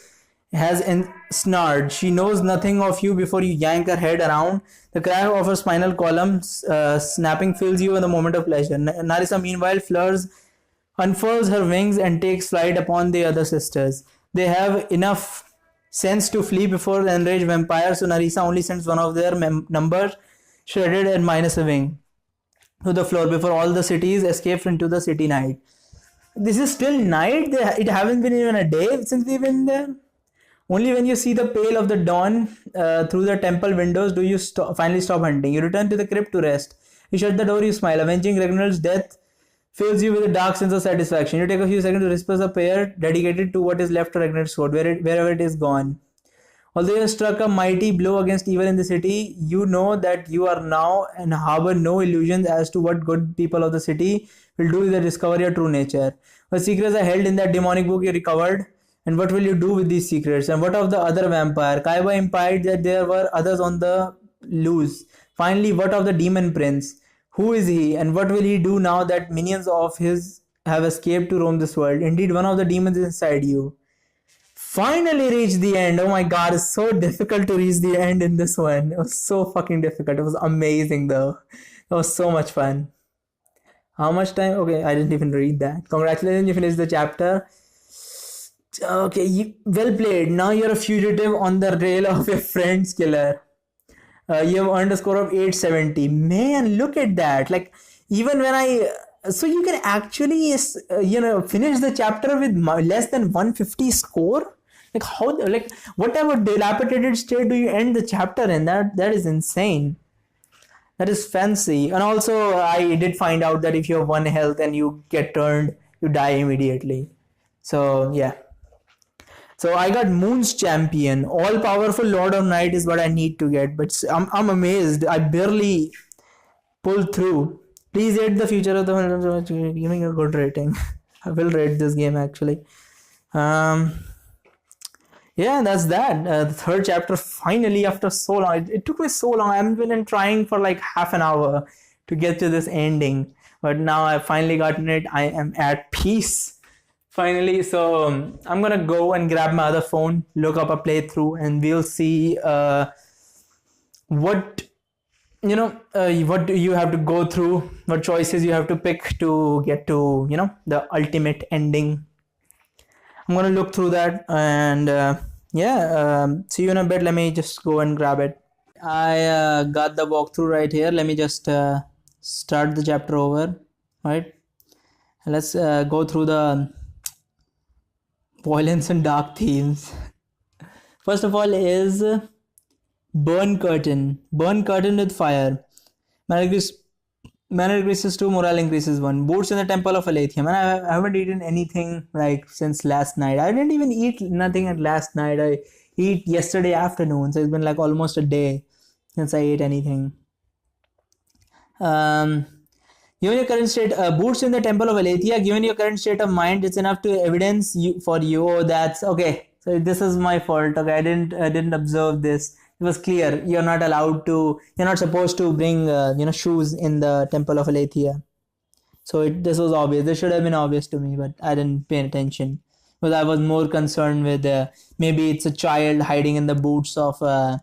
has ensnared. She knows nothing of you before you yank her head around. The crack of her spinal column snapping fills you in the moment of pleasure. Narisa, meanwhile, unfurls her wings and takes flight upon the other sisters. They have enough sense to flee before the enraged vampire, so Narisa only sends one of their numbers, shredded and minus a wing, to the floor before all the cities escape into the city night. This is still night? It haven't been even a day since we've been there? Only when you see the pale of the dawn through the temple windows do you finally stop hunting. You return to the crypt to rest. You shut the door, you smile. Avenging Ragnar's death fills you with a dark sense of satisfaction. You take a few seconds to whisper a prayer dedicated to what is left of Ragnar's sword, wherever it is gone. Although you have struck a mighty blow against evil in the city, you know that you are now and harbor no illusions as to what good people of the city will do with the discovery of true nature. What secrets are held in that demonic book you recovered, and what will you do with these secrets? And what of the other vampire? Kaiba implied that there were others on the loose. Finally, what of the demon prince? Who is he, and what will he do now that minions of his have escaped to roam this world? Indeed, one of the demons is inside you. Finally reached the end. Oh my god, it's so difficult to reach the end in this one. It was so fucking difficult. It was amazing though. It was so much fun. How much time? Okay, I didn't even read that. Congratulations, you finished the chapter. Okay, well played. Now you're a fugitive on the trail of your friend's killer. You have earned a score of 870. Man, look at that. Like, even when so you can actually, finish the chapter with less than 150 score? Like, whatever dilapidated state do you end the chapter in? That is insane. That is fancy. And also, I did find out that if you have 1 health and you get turned, you die immediately. So, yeah. So I got Moon's Champion. All powerful Lord of Night is what I need to get. But I'm amazed. I barely pulled through. Please rate the future of the giving a good rating. I will rate this game actually. Yeah, that's that. The third chapter finally after so long. It took me so long. I've been trying for like half an hour to get to this ending. But now I've finally gotten it. I am at peace. Finally, so I'm gonna go and grab my other phone, look up a playthrough, and we'll see what what do you have to go through, what choices you have to pick to get to the ultimate ending. I'm gonna look through that, and see you in a bit. Let me just go and grab it. I got the walkthrough right here. Let me just start the chapter over. Right, let's go through the violence and dark themes. First of all is burn curtain with fire. Mana increases 2, morale increases 1. Boots in the temple of Aletheia. Man, I haven't eaten anything like since last night. I didn't even eat nothing at last night. I eat yesterday afternoon, so it's been like almost a day since I ate anything. Given your current state, boots in the temple of Aletheia, given your current state of mind, it's enough to evidence for you. Oh, that's okay. So this is my fault. Okay, I didn't observe this. It was clear. You're not supposed to bring, shoes in the temple of Aletheia. So this was obvious. This should have been obvious to me, but I didn't pay attention. Because I was more concerned with maybe it's a child hiding in the boots of one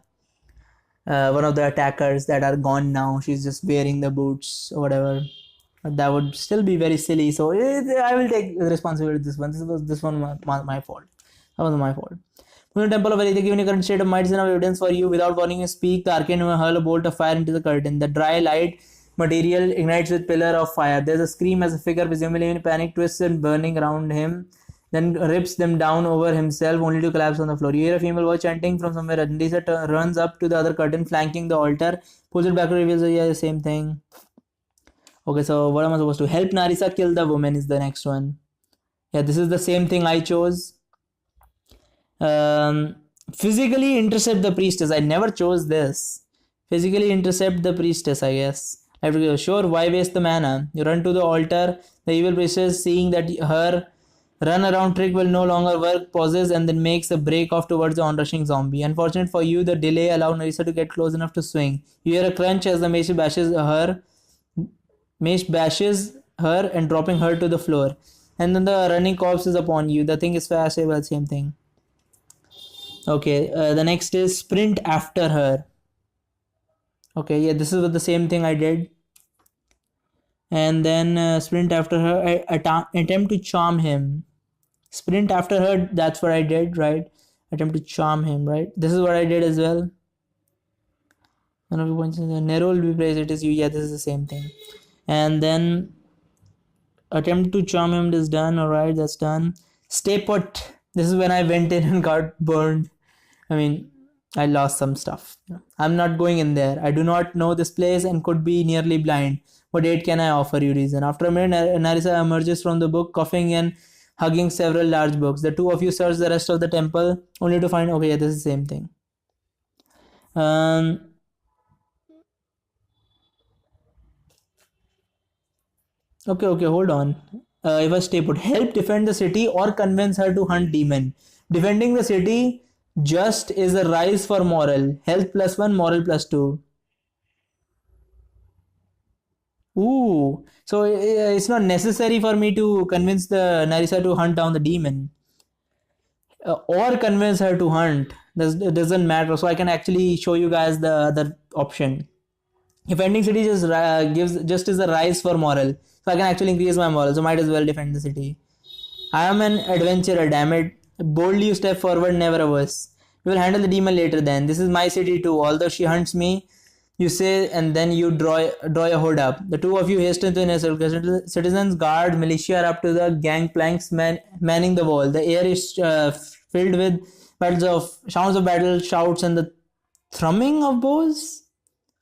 of the attackers that are gone now. She's just wearing the boots or whatever. That would still be very silly. So I will take responsibility for this one. This one my fault. That was my fault. When the temple of Aletheia, given your current state of mind, is enough evidence for you. Without warning, you speak. The arcane will hurl a bolt of fire into the curtain. The dry light material ignites with pillar of fire. There's a scream as a figure, presumably in panic, twists and burning around him. Then rips them down over himself, only to collapse on the floor. You hear a female voice chanting from somewhere. Andisa runs up to the other curtain, flanking the altar, pulls it back, reveals the same thing. Okay, so what am I supposed to? Help Narisa kill the woman is the next one. Yeah, this is the same thing I chose. Physically intercept the priestess. I never chose this. Physically intercept the priestess, I guess. I have to go. Sure, why waste the mana? You run to the altar. The evil priestess, seeing that her run around trick will no longer work, pauses and then makes a break off towards the onrushing zombie. Unfortunate for you, the delay allowed Narisa to get close enough to swing. You hear a crunch as the mace bashes her and dropping her to the floor. And then the running corpse is upon you. The thing is fast, but same thing. Okay, the next is sprint after her. Okay, yeah, this is the same thing I did. And then sprint after her, attempt to charm him. Sprint after her, that's what I did, right? Attempt to charm him, right? This is what I did as well. One of the points is Nero will be praised, it is you. Yeah, this is the same thing. And then attempt to charm him is done. Alright, that's done. Stay put. This is when I went in and got burned. I mean, I lost some stuff. I'm not going in there. I do not know this place and could be nearly blind. What aid can I offer you? Reason. After a minute, Narisa emerges from the book, coughing and hugging several large books. The two of you search the rest of the temple, only to find, okay, yeah, this is the same thing. Um, okay, hold on. If I stay put, help defend the city or convince her to hunt demon. Defending the city just is a rise for moral. Health plus one, moral plus two. Ooh, so it's not necessary for me to convince the Narisa to hunt down the demon, or convince her to hunt. It doesn't matter. So I can actually show you guys the other option. If ending city just gives just is a rise for moral, so I can actually increase my moral. So might as well defend the city. I am an adventurer, damn it. Boldly you step forward, never averse. We will handle the demon later then. This is my city too. Although she hunts me, you say, and then you draw your hood up. The two of you hasten to inner circle. Citizens, guard, militia are up to the gangplanks manning the wall. The air is filled with sounds of battle, shouts, and the thrumming of bows.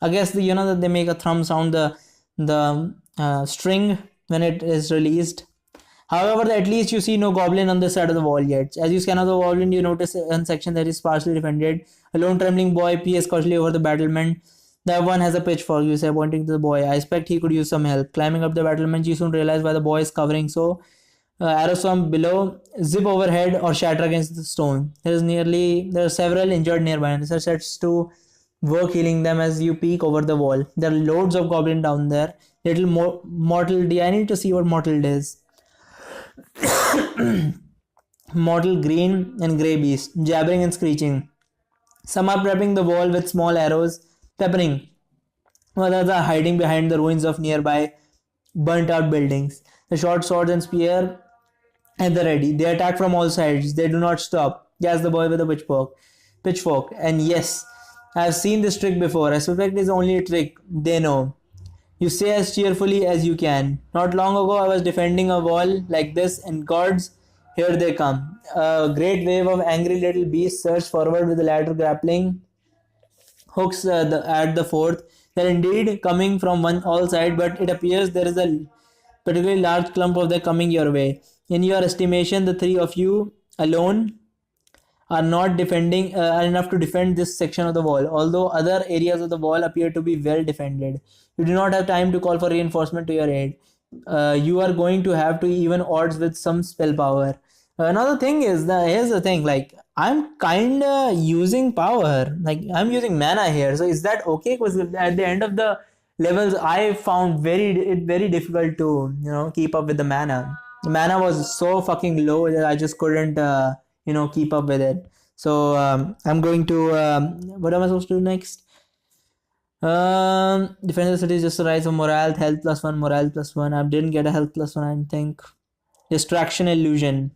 I guess you know that they make a thrum sound, the string when it is released. However, at least you see no goblin on this side of the wall yet. As you scan out the goblin, you notice one section that is sparsely defended. A lone trembling boy peers cautiously over the battlement. The one has a pitchfork, you say, pointing to the boy. I expect he could use some help. Climbing up the battlement, you soon realize why the boy is covering so. Arrows from below zip overhead or shatter against the stone. There are several injured nearby, and this sets to work healing them as you peek over the wall. There are loads of goblin down there. Little mortal D. I need to see what mortal is. Mortal green and grey beast, jabbering and screeching. Some are prepping the wall with small arrows, peppering. Others are hiding behind the ruins of nearby burnt out buildings. The short swords and spear at the ready. They attack from all sides. They do not stop. Yes, the boy with the pitchfork. And yes, I have seen this trick before. I suspect it is only a trick. They know. You say as cheerfully as you can. Not long ago, I was defending a wall like this, and gods, here they come. A great wave of angry little beasts surged forward with the ladder grappling hooks at the fourth. They're indeed coming from all sides, but it appears there is a particularly large clump of them coming your way. In your estimation, the three of you alone are not defending are enough to defend this section of the wall, although other areas of the wall appear to be well defended. You do not have time to call for reinforcement to your aid. You are going to have to even odds with some spell power. Another thing is that here's the thing, like I'm kinda using power, like I'm using mana here. So is that okay? Because at the end of the levels, I found very difficult to keep up with the mana. The mana was so fucking low that I just couldn't keep up with it. So I'm going to what am I supposed to do next? Defend the city is just a rise of morale, health plus one, morale plus one. I didn't get a health plus one, I think. Distraction illusion.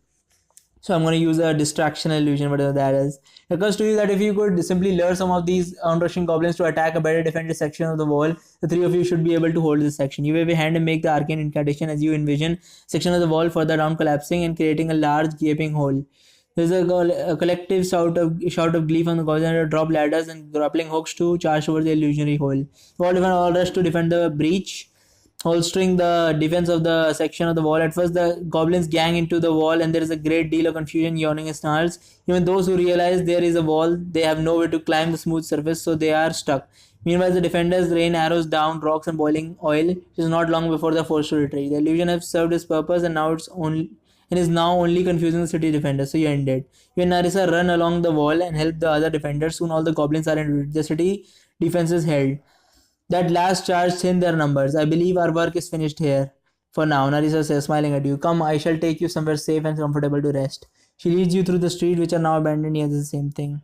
So I'm going to use a distraction illusion, whatever that is. It occurs to you that if you could simply lure some of these onrushing goblins to attack a better defended section of the wall, the three of you should be able to hold this section. You wave a hand and make the arcane incantation as you envision section of the wall further down collapsing and creating a large gaping hole. There's a collective shout of glee from the goblins and drop ladders and grappling hooks to charge over the illusionary hole. All rush to defend the breach, holstering the defense of the section of the wall. At first, the goblins gang into the wall, and there is a great deal of confusion, yawning and snarls. Even those who realize there is a wall, they have nowhere to climb the smooth surface, so they are stuck. Meanwhile, the defenders rain arrows down rocks and boiling oil. It is not long before they are forced to retreat. The illusion has served its purpose, and is now only confusing the city defenders. So you end it. You and Narissa run along the wall and help the other defenders. Soon all the goblins are in retreat. The city defense is held. That last charge thinned their numbers. I believe our work is finished here. For now, Narisa says, smiling at you. Come, I shall take you somewhere safe and comfortable to rest. She leads you through the street which are now abandoned. Yeah, the same thing.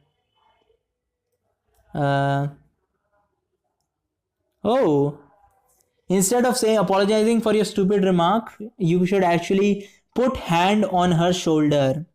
Uh, oh, instead of saying apologizing for your stupid remark, you should actually put hand on her shoulder.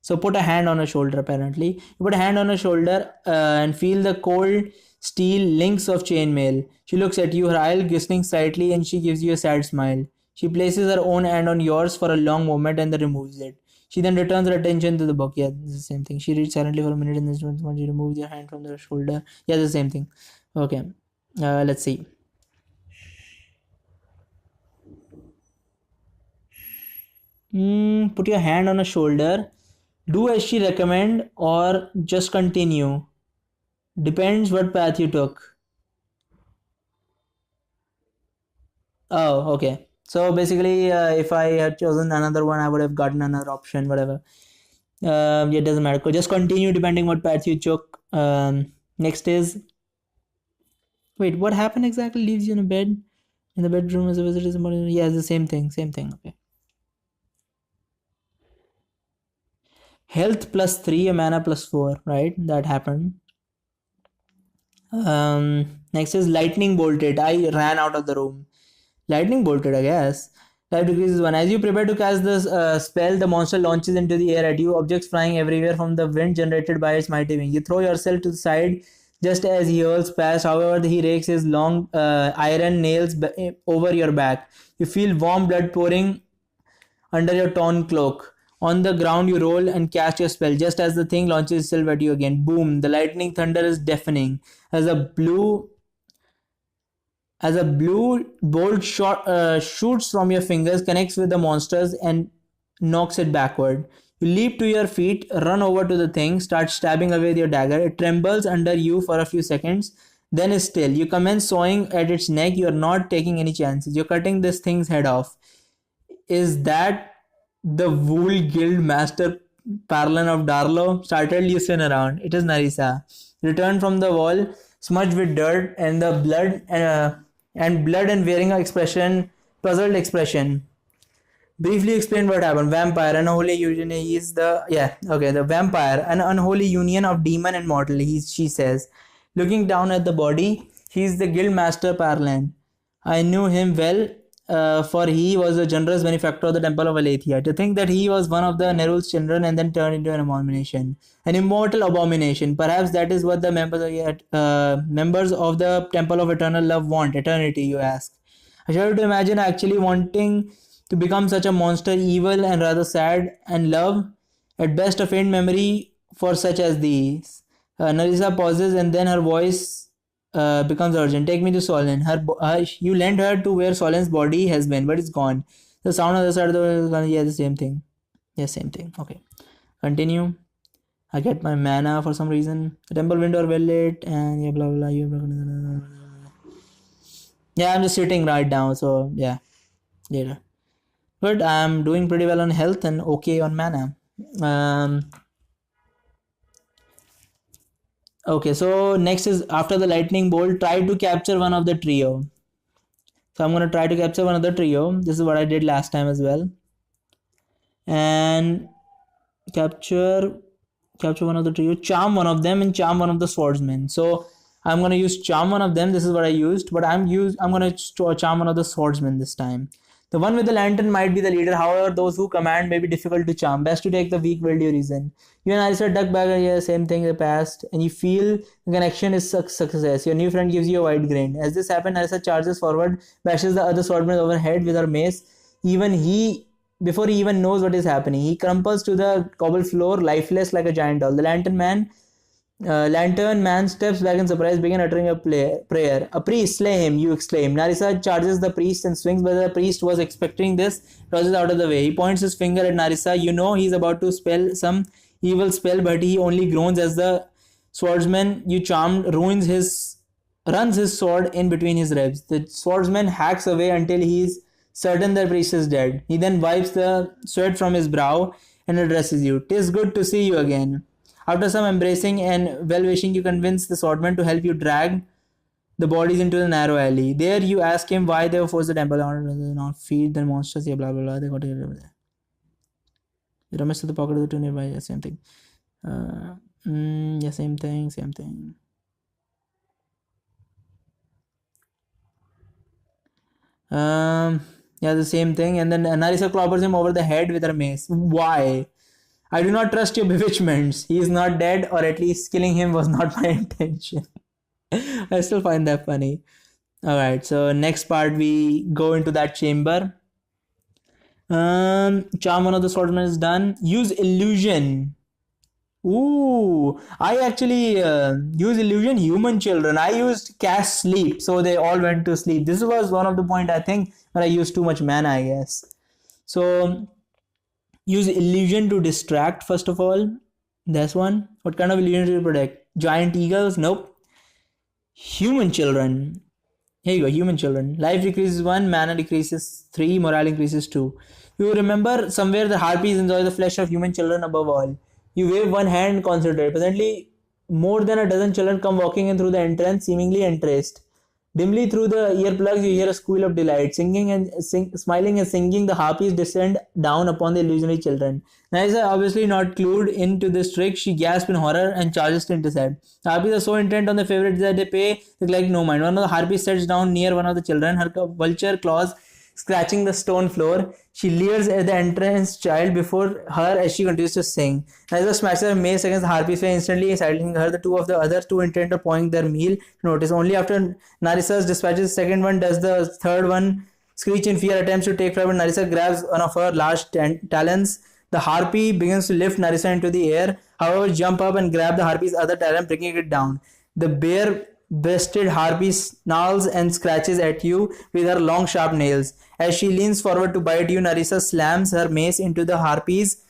So put a hand on her shoulder apparently. You put a hand on her shoulder and feel the cold steel links of chainmail. She looks at you, her eye glistening slightly, and she gives you a sad smile. She places her own hand on yours for a long moment and then removes it. She then returns her attention to the book. Yeah, it's the same thing. She reads silently for a minute and then once you remove your hand from the shoulder. Yeah, the same thing. Okay. Let's see. Put your hand on her shoulder. Do as she recommend or just continue. Depends what path you took. Oh, okay. So basically, if I had chosen another one, I would have gotten another option, whatever. It doesn't matter. Just continue depending what path you took. Next is, wait, what happened exactly? Leaves you in a bed in the bedroom as a visitor. Yeah, it's the same thing. Same thing. Okay. Health plus 3, a mana plus 4, right? That happened. Next is lightning bolted. I ran out of the room. Lightning bolted, I guess. Life decreases 1. As you prepare to cast the spell, the monster launches into the air at you, objects flying everywhere from the wind generated by its mighty wing. You throw yourself to the side just as he hurls past. However, he rakes his long iron nails over your back. You feel warm blood pouring under your torn cloak. On the ground, you roll and cast your spell just as the thing launches itself at you again. Boom! The lightning thunder is deafening as a blue bolt shoots from your fingers, connects with the monsters, and knocks it backward. You leap to your feet, run over to the thing, start stabbing away with your dagger. It trembles under you for a few seconds, then is still. You commence sawing at its neck. You are not taking any chances. You're cutting this thing's head off. Is that the Wool Guild Master Parlan of Darlo? Startled, you spin around. It is Narisa. Returned from the wall, smudged with dirt and the blood and wearing an puzzled expression. Briefly explain what happened. Vampire, unholy union. He is the vampire, an unholy union of demon and mortal. She says, looking down at the body. He's the guild master Parlan. I knew him well, for he was a generous benefactor of the temple of Aletheia. To think that he was one of the Nerul's children and then turned into an abomination, an immortal abomination. Perhaps that is what the members of the temple of eternal love want. Eternity, you ask. I shudder to imagine actually wanting to become such a monster, evil and rather sad, and love, at best a faint memory for such as these. Narisa pauses and then her voice becomes urgent. Take me to Solon. You lent her to where Solon's body has been, but it's gone. The sound on the other side of the yeah, the same thing. Yeah, same thing. Okay, continue. I get my mana for some reason. The temple window are well lit, and yeah, blah blah blah. Yeah, I'm just sitting right now, so yeah, later. But I'm doing pretty well on health and okay on mana. Okay, so next is after the lightning bolt, try to capture one of the trio. So I'm going to try to capture one of the trio. This is what I did last time as well. And capture one of the trio, charm one of them, and charm one of the swordsmen. So I'm going to use charm one of them. This is what I used, but I'm going to charm one of the swordsmen this time. The one with the lantern might be the leader. However, those who command may be difficult to charm. Best to take the weak will you reason. You and Alistair duck back here, same thing in the past, and you feel the connection is success. Your new friend gives you a wide grin. As this happens, Alistair charges forward, bashes the other swordman overhead with her mace. Before he even knows what is happening, he crumples to the cobble floor, lifeless like a giant doll. The lantern man steps back in surprise, begin uttering a prayer. A priest, slay him, you exclaim. Narisa charges the priest and swings, but the priest was expecting this, dodges out of the way. He points his finger at Narisa. You know he's about to spell some evil spell, but he only groans as the swordsman you charmed runs his sword in between his ribs. The swordsman hacks away until he's certain the priest is dead. He then wipes the sweat from his brow and addresses you. "'Tis good to see you again." After some embracing and well-wishing, you convince the swordman to help you drag the bodies into the narrow alley. There you ask him why they forced the temple on not feed the monsters, blah blah blah. They got to Rummage through the pocket of the two nearby. Yeah, same thing. Yeah, same thing. Yeah, the same thing. And then Narissa clobbers him over the head with her mace. Why? I do not trust your bewitchments. He is not dead, or at least killing him was not my intention. I still find that funny. Alright, so next part we go into that chamber. Charm one of the swordsmen is done. Use illusion. Ooh, I actually use illusion human children. I used cast sleep, so they all went to sleep. This was one of the point I think where I used too much mana, I guess. So use illusion to distract first of all. That's one. What kind of illusion do you protect? Giant eagles? Nope. Human children. Here you go, human children. Life decreases 1, mana decreases 3, morale increases 2. You remember somewhere the harpies enjoy the flesh of human children above all. You wave one hand and concentrate. Presently, more than a dozen children come walking in through the entrance, seemingly untraced. Dimly through the earplugs, you hear a squeal of delight. Smiling and singing, the harpies descend down upon the illusionary children. Nysa, obviously not clued into this trick, she gasps in horror and charges to intercept. The harpies are so intent on the favorites that they pay like no mind. One of the harpies sits down near one of the children, her vulture claws scratching the stone floor. She leers at the entrance child before her as she continues to sing. Nysa smashes her mace against the harpy's face, instantly silencing her. The two of the other two intent upon their meal to notice. Only after Narissa dispatches the second one does the third one screech in fear, attempts to take flight, but Narissa grabs one of her large talons. The harpy begins to lift Narissa into the air, however, jump up and grab the harpy's other talon, bringing it down. The bare-breasted harpy snarls and scratches at you with her long, sharp nails. As she leans forward to bite you, Narissa slams her mace into the harpy's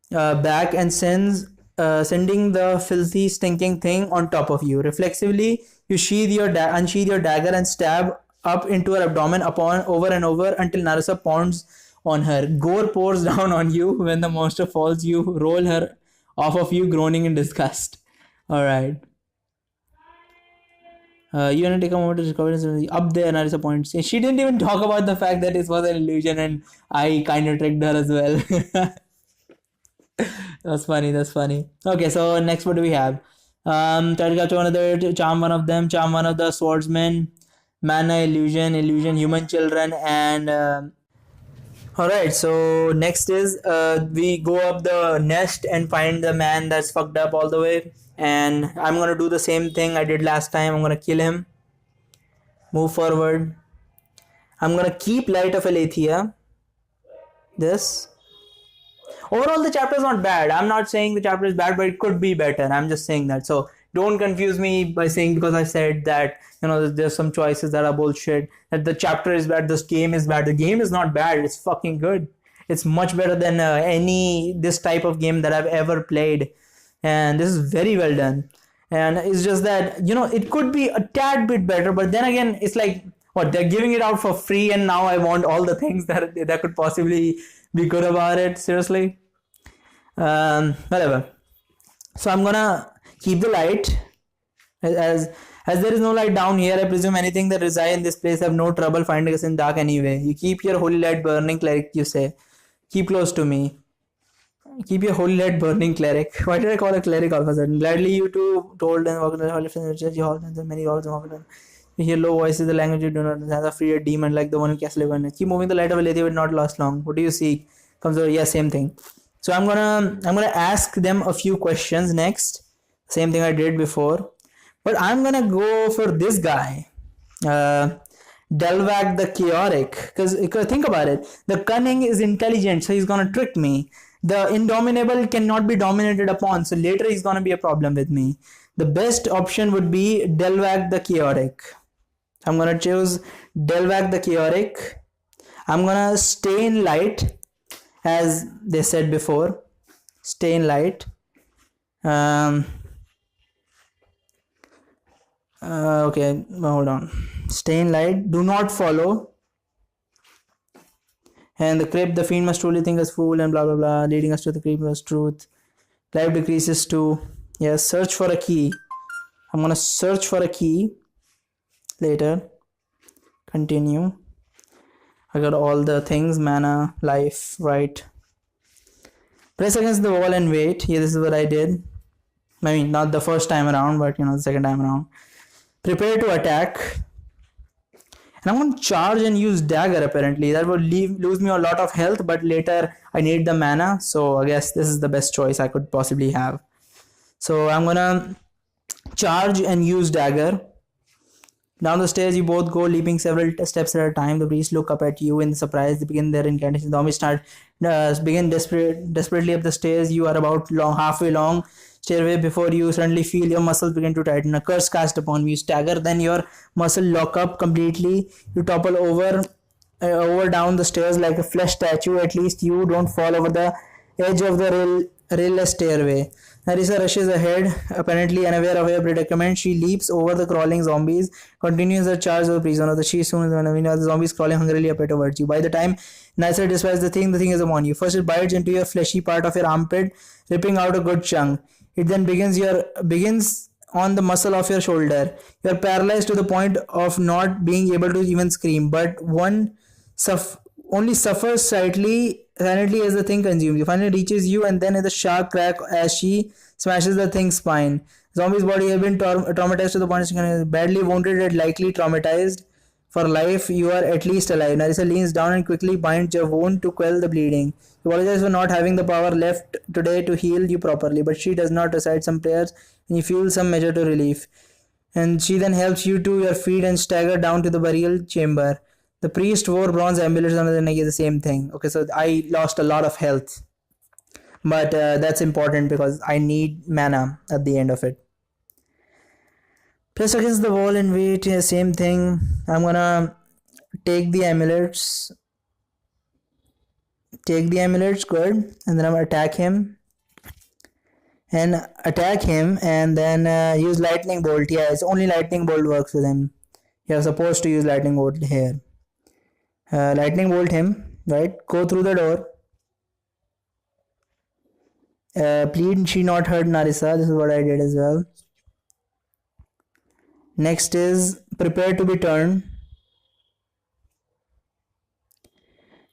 back and sending the filthy, stinking thing on top of you. Reflexively, you unsheath your dagger and stab up into her abdomen over and over until Narissa pounds on her. Gore pours down on you when the monster falls. You roll her off of you, groaning in disgust. Alright. You want to take a moment to discover up there, Narissa points. She didn't even talk about the fact that it was an illusion and I kind of tricked her as well. That's funny. Okay, so next what do we have? Try to capture one of the charm one of them, charm one of the swordsmen, mana, illusion, human children, and alright, so next is we go up the nest and find the man that's fucked up all the way. And I'm gonna do the same thing I did last time. I'm gonna kill him. Move forward. I'm gonna keep Light of Aletheia. This. Overall, the chapter is not bad. I'm not saying the chapter is bad, but it could be better. I'm just saying that. So don't confuse me by saying because I said that there's some choices that are bullshit. That the chapter is bad. This game is bad. The game is not bad. It's fucking good. It's much better than any this type of game that I've ever played. And this is very well done. And it's just that it could be a tad bit better, but then again, it's like what they're giving it out for free, and now I want all the things that could possibly be good about it. Seriously. Whatever. So I'm gonna keep the light as there is no light down here. I presume anything that reside in this place have no trouble finding us in dark anyway. You keep your holy light burning, cleric, you say. Keep close to me. Keep your holy light burning, cleric. Why did I call a cleric all of a sudden? Gladly you two told and walked in the holy church hall and many halls and walked in. You hear low voices, the language you do not understand, a free demon like the one in Castle Lebanon. Keep moving, the light of Aletheia will not last long. What do you seek? Comes over, yeah, same thing. So I'm gonna ask them a few questions next. Same thing I did before. But I'm gonna go for this guy. Delvac the Chaotic. Because think about it. The cunning is intelligent, so he's gonna trick me. The indomitable cannot be dominated upon, so later he's gonna be a problem with me. The best option would be Delvac the Chaotic. I'm gonna choose Delvac the Chaotic. I'm gonna stay in light, as they said before. Stay in light. Okay, hold on. Stay in light. Do not follow. And the crypt, the fiend must truly think us fool and blah blah blah, leading us to the crypt was truth. Life decreases to, yes, search for a key. I'm gonna search for a key later. Continue. I got all the things, mana, life, right. Press against the wall and wait. Here, this is what I did. I mean, not the first time around, but the second time around. Prepare to attack. And I'm going to charge and use dagger apparently. That would lose me a lot of health, but later I need the mana. So I guess this is the best choice I could possibly have. So I'm going to charge and use dagger. Down the stairs you both go, leaping several steps at a time. The priests look up at you in surprise. They begin their incantation. The zombies begin desperately up the stairs. You are about halfway long stairway before you suddenly feel your muscles begin to tighten. A curse cast upon you. You stagger, then your muscle lock up completely. You topple over down the stairs like a flesh statue. At least you don't fall over the edge of the railless stairway. Narissa rushes ahead, apparently unaware of her predicament. She leaps over the crawling zombies, continues the charge of the prisoner. She soon the zombies crawling hungrily up towards you. By the time Narissa describes the thing is upon you. First, it bites into your fleshy part of your armpit, ripping out a good chunk. It then begins on the muscle of your shoulder. You are paralyzed to the point of not being able to even scream, but only suffers silently as the thing consumes you. Finally reaches you, and then is a sharp crack as she smashes the thing's spine. Zombie's body has been traumatized to the point of badly wounded and likely traumatized for life. You are at least alive. Narissa leans down and quickly binds your wound to quell the bleeding. You apologize for not having the power left today to heal you properly, but she does not recite some prayers, and you feel some measure to relief. And she then helps you to your feet and stagger down to the burial chamber. The priest wore bronze amulets on the neck, the same thing. Okay, so I lost a lot of health. But that's important because I need mana at the end of it. Press against the wall and wait, yeah, same thing. I'm gonna take the amulets. Good. And then I'm gonna attack him. And then use lightning bolt. Yeah, it's only lightning bolt works with him. You're supposed to use lightning bolt here. Lightning bolt him, right? Go through the door. Plead she not heard Narissa. This is what I did as well. Next is prepare to be turned.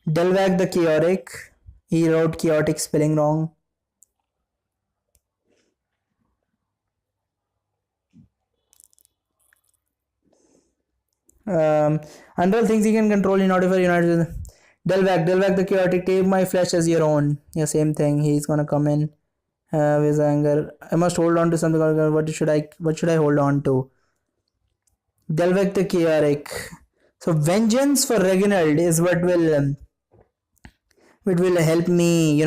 Delvac the chaotic. He wrote chaotic spelling wrong. Unreal things you can control in order for United. Delvac the chaotic, take my flesh as your own. Yeah, same thing. He's gonna come in with anger. I must hold on to something. What should I hold on to? Delvac the chaotic. So vengeance for Reginald is what will help me,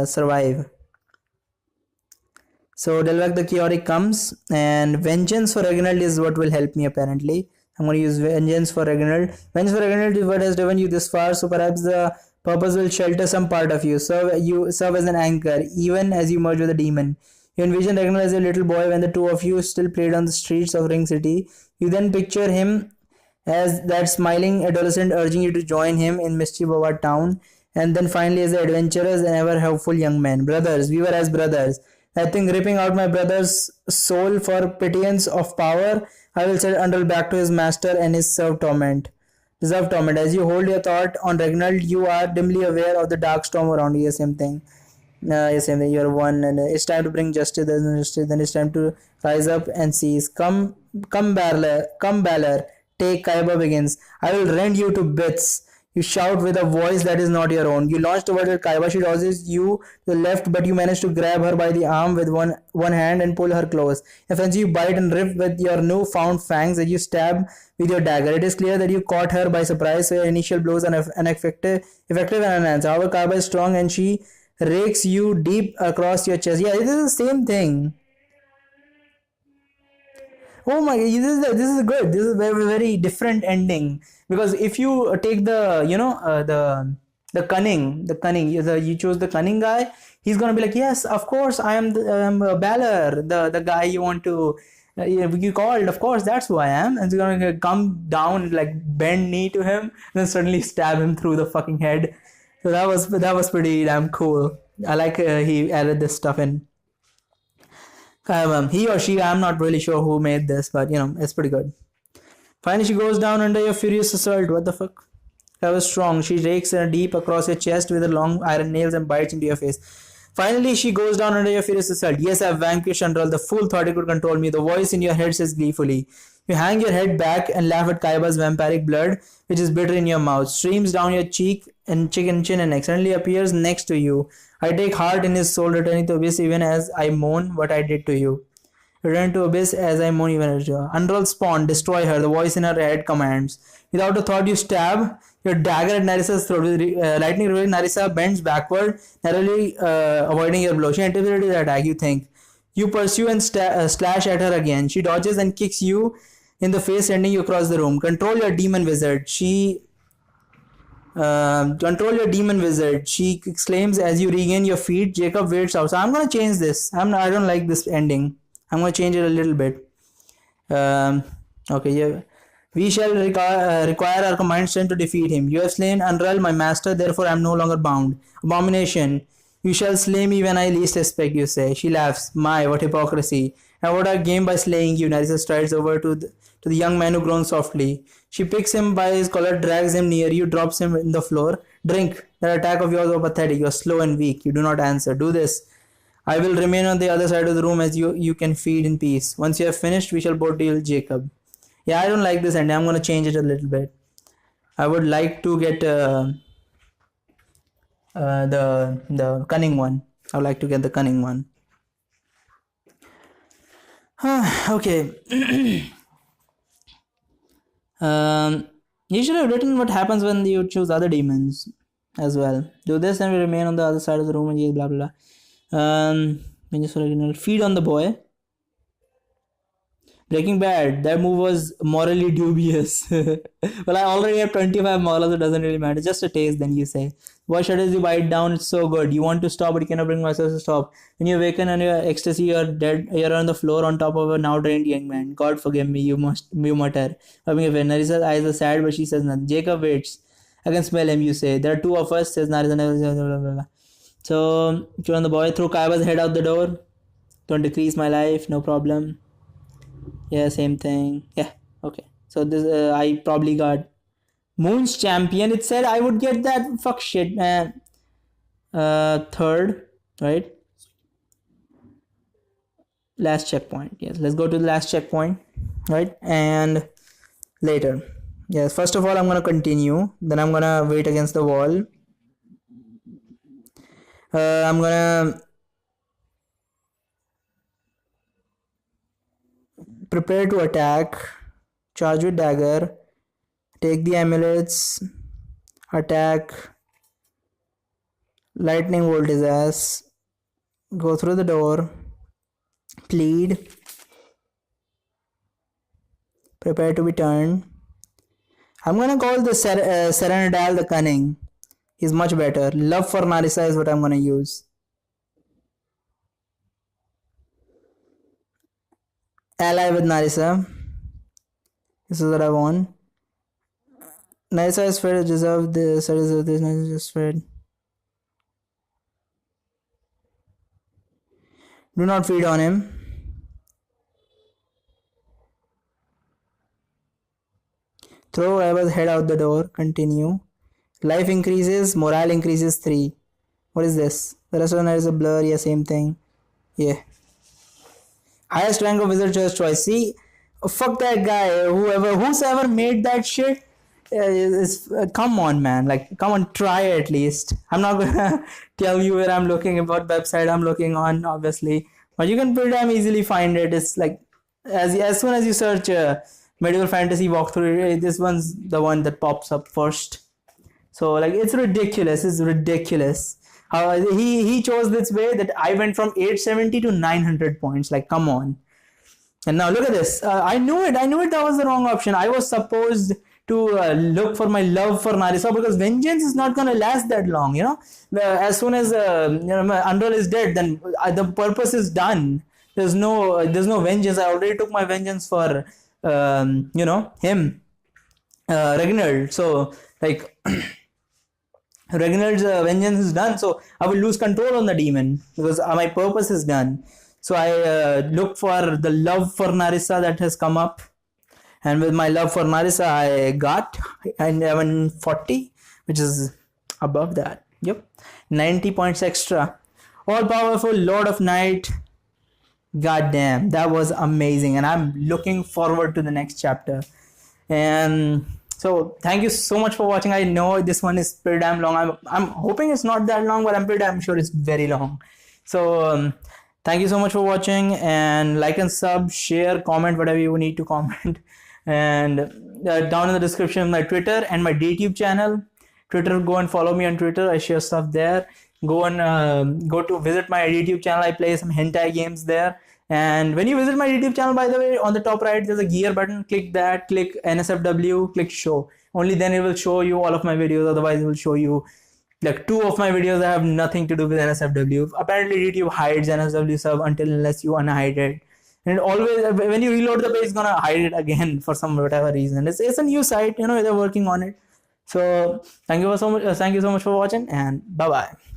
survive. So Delvac the chaotic comes, and vengeance for Reginald is what will help me apparently. I'm going to use vengeance for Reginald. Vengeance for Reginald is what has driven you this far, so perhaps the purpose will shelter some part of you. Serve as an anchor, even as you merge with the demon. You envision Reginald as a little boy when the two of you still played on the streets of Ring City. You then picture him as that smiling adolescent urging you to join him in mischief of our town. And then finally as the adventurous and ever hopeful young man. Brothers, we were as brothers. That thing ripping out my brother's soul for pittance of power, I will send Undle back to his master and his deserved torment. As you hold your thought on Reginald, you are dimly aware of the dark storm around you. Same thing. You are one, and it's time to bring justice. Then it's time to rise up and seize. Come, Balor. Take Kaiba begins. I will rend you to bits. You shout with a voice that is not your own. You launch towards Kaiba. She dodges you to the left, but you manage to grab her by the arm with one hand and pull her close. Eventually, you bite and rip with your newfound fangs as you stab with your dagger. It is clear that you caught her by surprise, so your initial blows are effective and unanswered. However, Kaiba is strong and she rakes you deep across your chest. Yeah, it is the same thing. Oh my god, this is good. This is a very, very different ending, because if you take the the cunning, you choose the cunning guy, he's gonna be like, yes, of course, I am Balor, the guy you want to you called, of course, that's who I am. And he's gonna come down, like bend knee to him, and then suddenly stab him through the fucking head. So that was pretty damn cool. I like he added this stuff in. He or she, I'm not really sure who made this, but it's pretty good. Finally, she goes down under your furious assault. What the fuck? That was strong. She rakes her deep across your chest with her long iron nails and bites into your face. Finally, she goes down under your furious assault. Yes, I've vanquished Unral. The fool thought he could control me. The voice in your head says gleefully. You hang your head back and laugh at Kaiba's vampiric blood, which is bitter in your mouth, streams down your cheek and chin and neck, suddenly appears next to you. I take heart in his soul, returning to Abyss even as I moan what I did to you. Return to Abyss as I moan even as you. Unroll spawn, destroy her, the voice in her head commands. Without a thought, you stab your dagger at Narissa's throat. With lightning revealed, Narissa bends backward, narrowly avoiding your blow. She anticipated the attack, you think. You pursue and slash at her again. She dodges and kicks you in the face, sending you across the room. Control your demon wizard. Control your demon wizard. She exclaims as you regain your feet. Jacob waits out. So I'm gonna change this. I don't like this ending. I'm gonna change it a little bit. Okay, yeah. We shall require our combined strength to defeat him. You have slain Unral, my master, therefore I am no longer bound. Abomination. You shall slay me when I least expect, you say. She laughs. My, what hypocrisy. And what I gain by slaying you. Narissa strides over to the young man who groans softly. She picks him by his collar, drags him near you, drops him in the floor. Drink. That attack of yours was pathetic. You are slow and weak. You do not answer. Do this. I will remain on the other side of the room as you can feed in peace. Once you have finished, we shall both deal Jacob. Yeah, I don't like this ending. I'm going to change it a little bit. I would like to get the cunning one. I would like to get the cunning one. Okay. You should have written what happens when you choose other demons as well. Do this and we remain on the other side of the room and blah blah blah. Feed on the boy. Breaking Bad, that move was morally dubious. Well, I already have 25 morals, it doesn't really matter. Just a taste, then you say. Why shudders you bite down? It's so good. You want to stop, but you cannot bring myself to stop. When you awaken and your ecstasy, you're dead. You're on the floor on top of a now drained young man. God forgive me, you mutter. Narissa's eyes are sad, but she says nothing. Jacob waits. I can smell him, you say. There are two of us, says Narissa. So, you on the boy, throw Kaiba's head out the door. Don't decrease my life, no problem. Yeah, same thing. Yeah, okay. So this I probably got Moon's Champion. It said I would get that. Fuck shit, man. Third, right? Last checkpoint. Yes, let's go to the last checkpoint, right? And later. Yes, first of all, I'm gonna continue. Then I'm gonna wait against the wall. I'm gonna prepare to attack, charge with dagger, take the amulets, attack, lightning bolt his ass, go through the door, plead, prepare to be turned. I'm gonna call the Serenadal the Cunning. He's much better. Love for Narissa is what I'm gonna use. Ally with Narissa. This is what I want. Narissa is fair, deserve this, deserve this, Narissa is fair. Do not feed on him. Throw Eva's head out the door. Continue. Life increases, morale increases 3. What is this? The rest of the night is a blur. Yeah, same thing. Yeah. Highest rank of wizard choice. See, fuck that guy. Whoever made that shit. Come on, man. Like, come on, try at least. I'm not gonna tell you where I'm looking, what website I'm looking on, obviously, but you can pretty damn easily find it. It's like as soon as you search medieval fantasy walkthrough, this one's the one that pops up first. So like, it's ridiculous. It's ridiculous. He chose this way that I went from 870 to 900 points. Like, come on. And now look at this. I knew it. That was the wrong option. I was supposed to look for my love for Narissa, because vengeance is not going to last that long, you know. As soon as Unral is dead, then the purpose is done. There's no vengeance. I already took my vengeance for him, Reginald. So like Reginald's vengeance is done, so I will lose control on the demon because my purpose is done. So I look for the love for Narissa that has come up, and with my love for Narissa, I got 1140, which is above that. Yep, 90 points extra. all powerful Lord of Night. God damn, that was amazing, and I'm looking forward to the next chapter. And so thank you so much for watching. I know this one is pretty damn long. I'm hoping it's not that long, but I'm pretty damn sure it's very long. So thank you so much for watching, and like and sub, share, comment, whatever you need to comment. And down in the description, my Twitter and my DTube channel. Twitter, go and follow me on Twitter. I share stuff there. Go and go to visit my YouTube channel. I play some hentai games there. And when you visit my YouTube channel, by the way, on the top right, there's a gear button. Click that, click NSFW, click show. Only then it will show you all of my videos. Otherwise, it will show you like 2 of my videos that have nothing to do with NSFW. Apparently, YouTube hides NSFW sub unless you unhide it. And it always, when you reload the page, it's gonna hide it again for some whatever reason. It's a new site, they're working on it. So thank you so much for watching, and bye bye.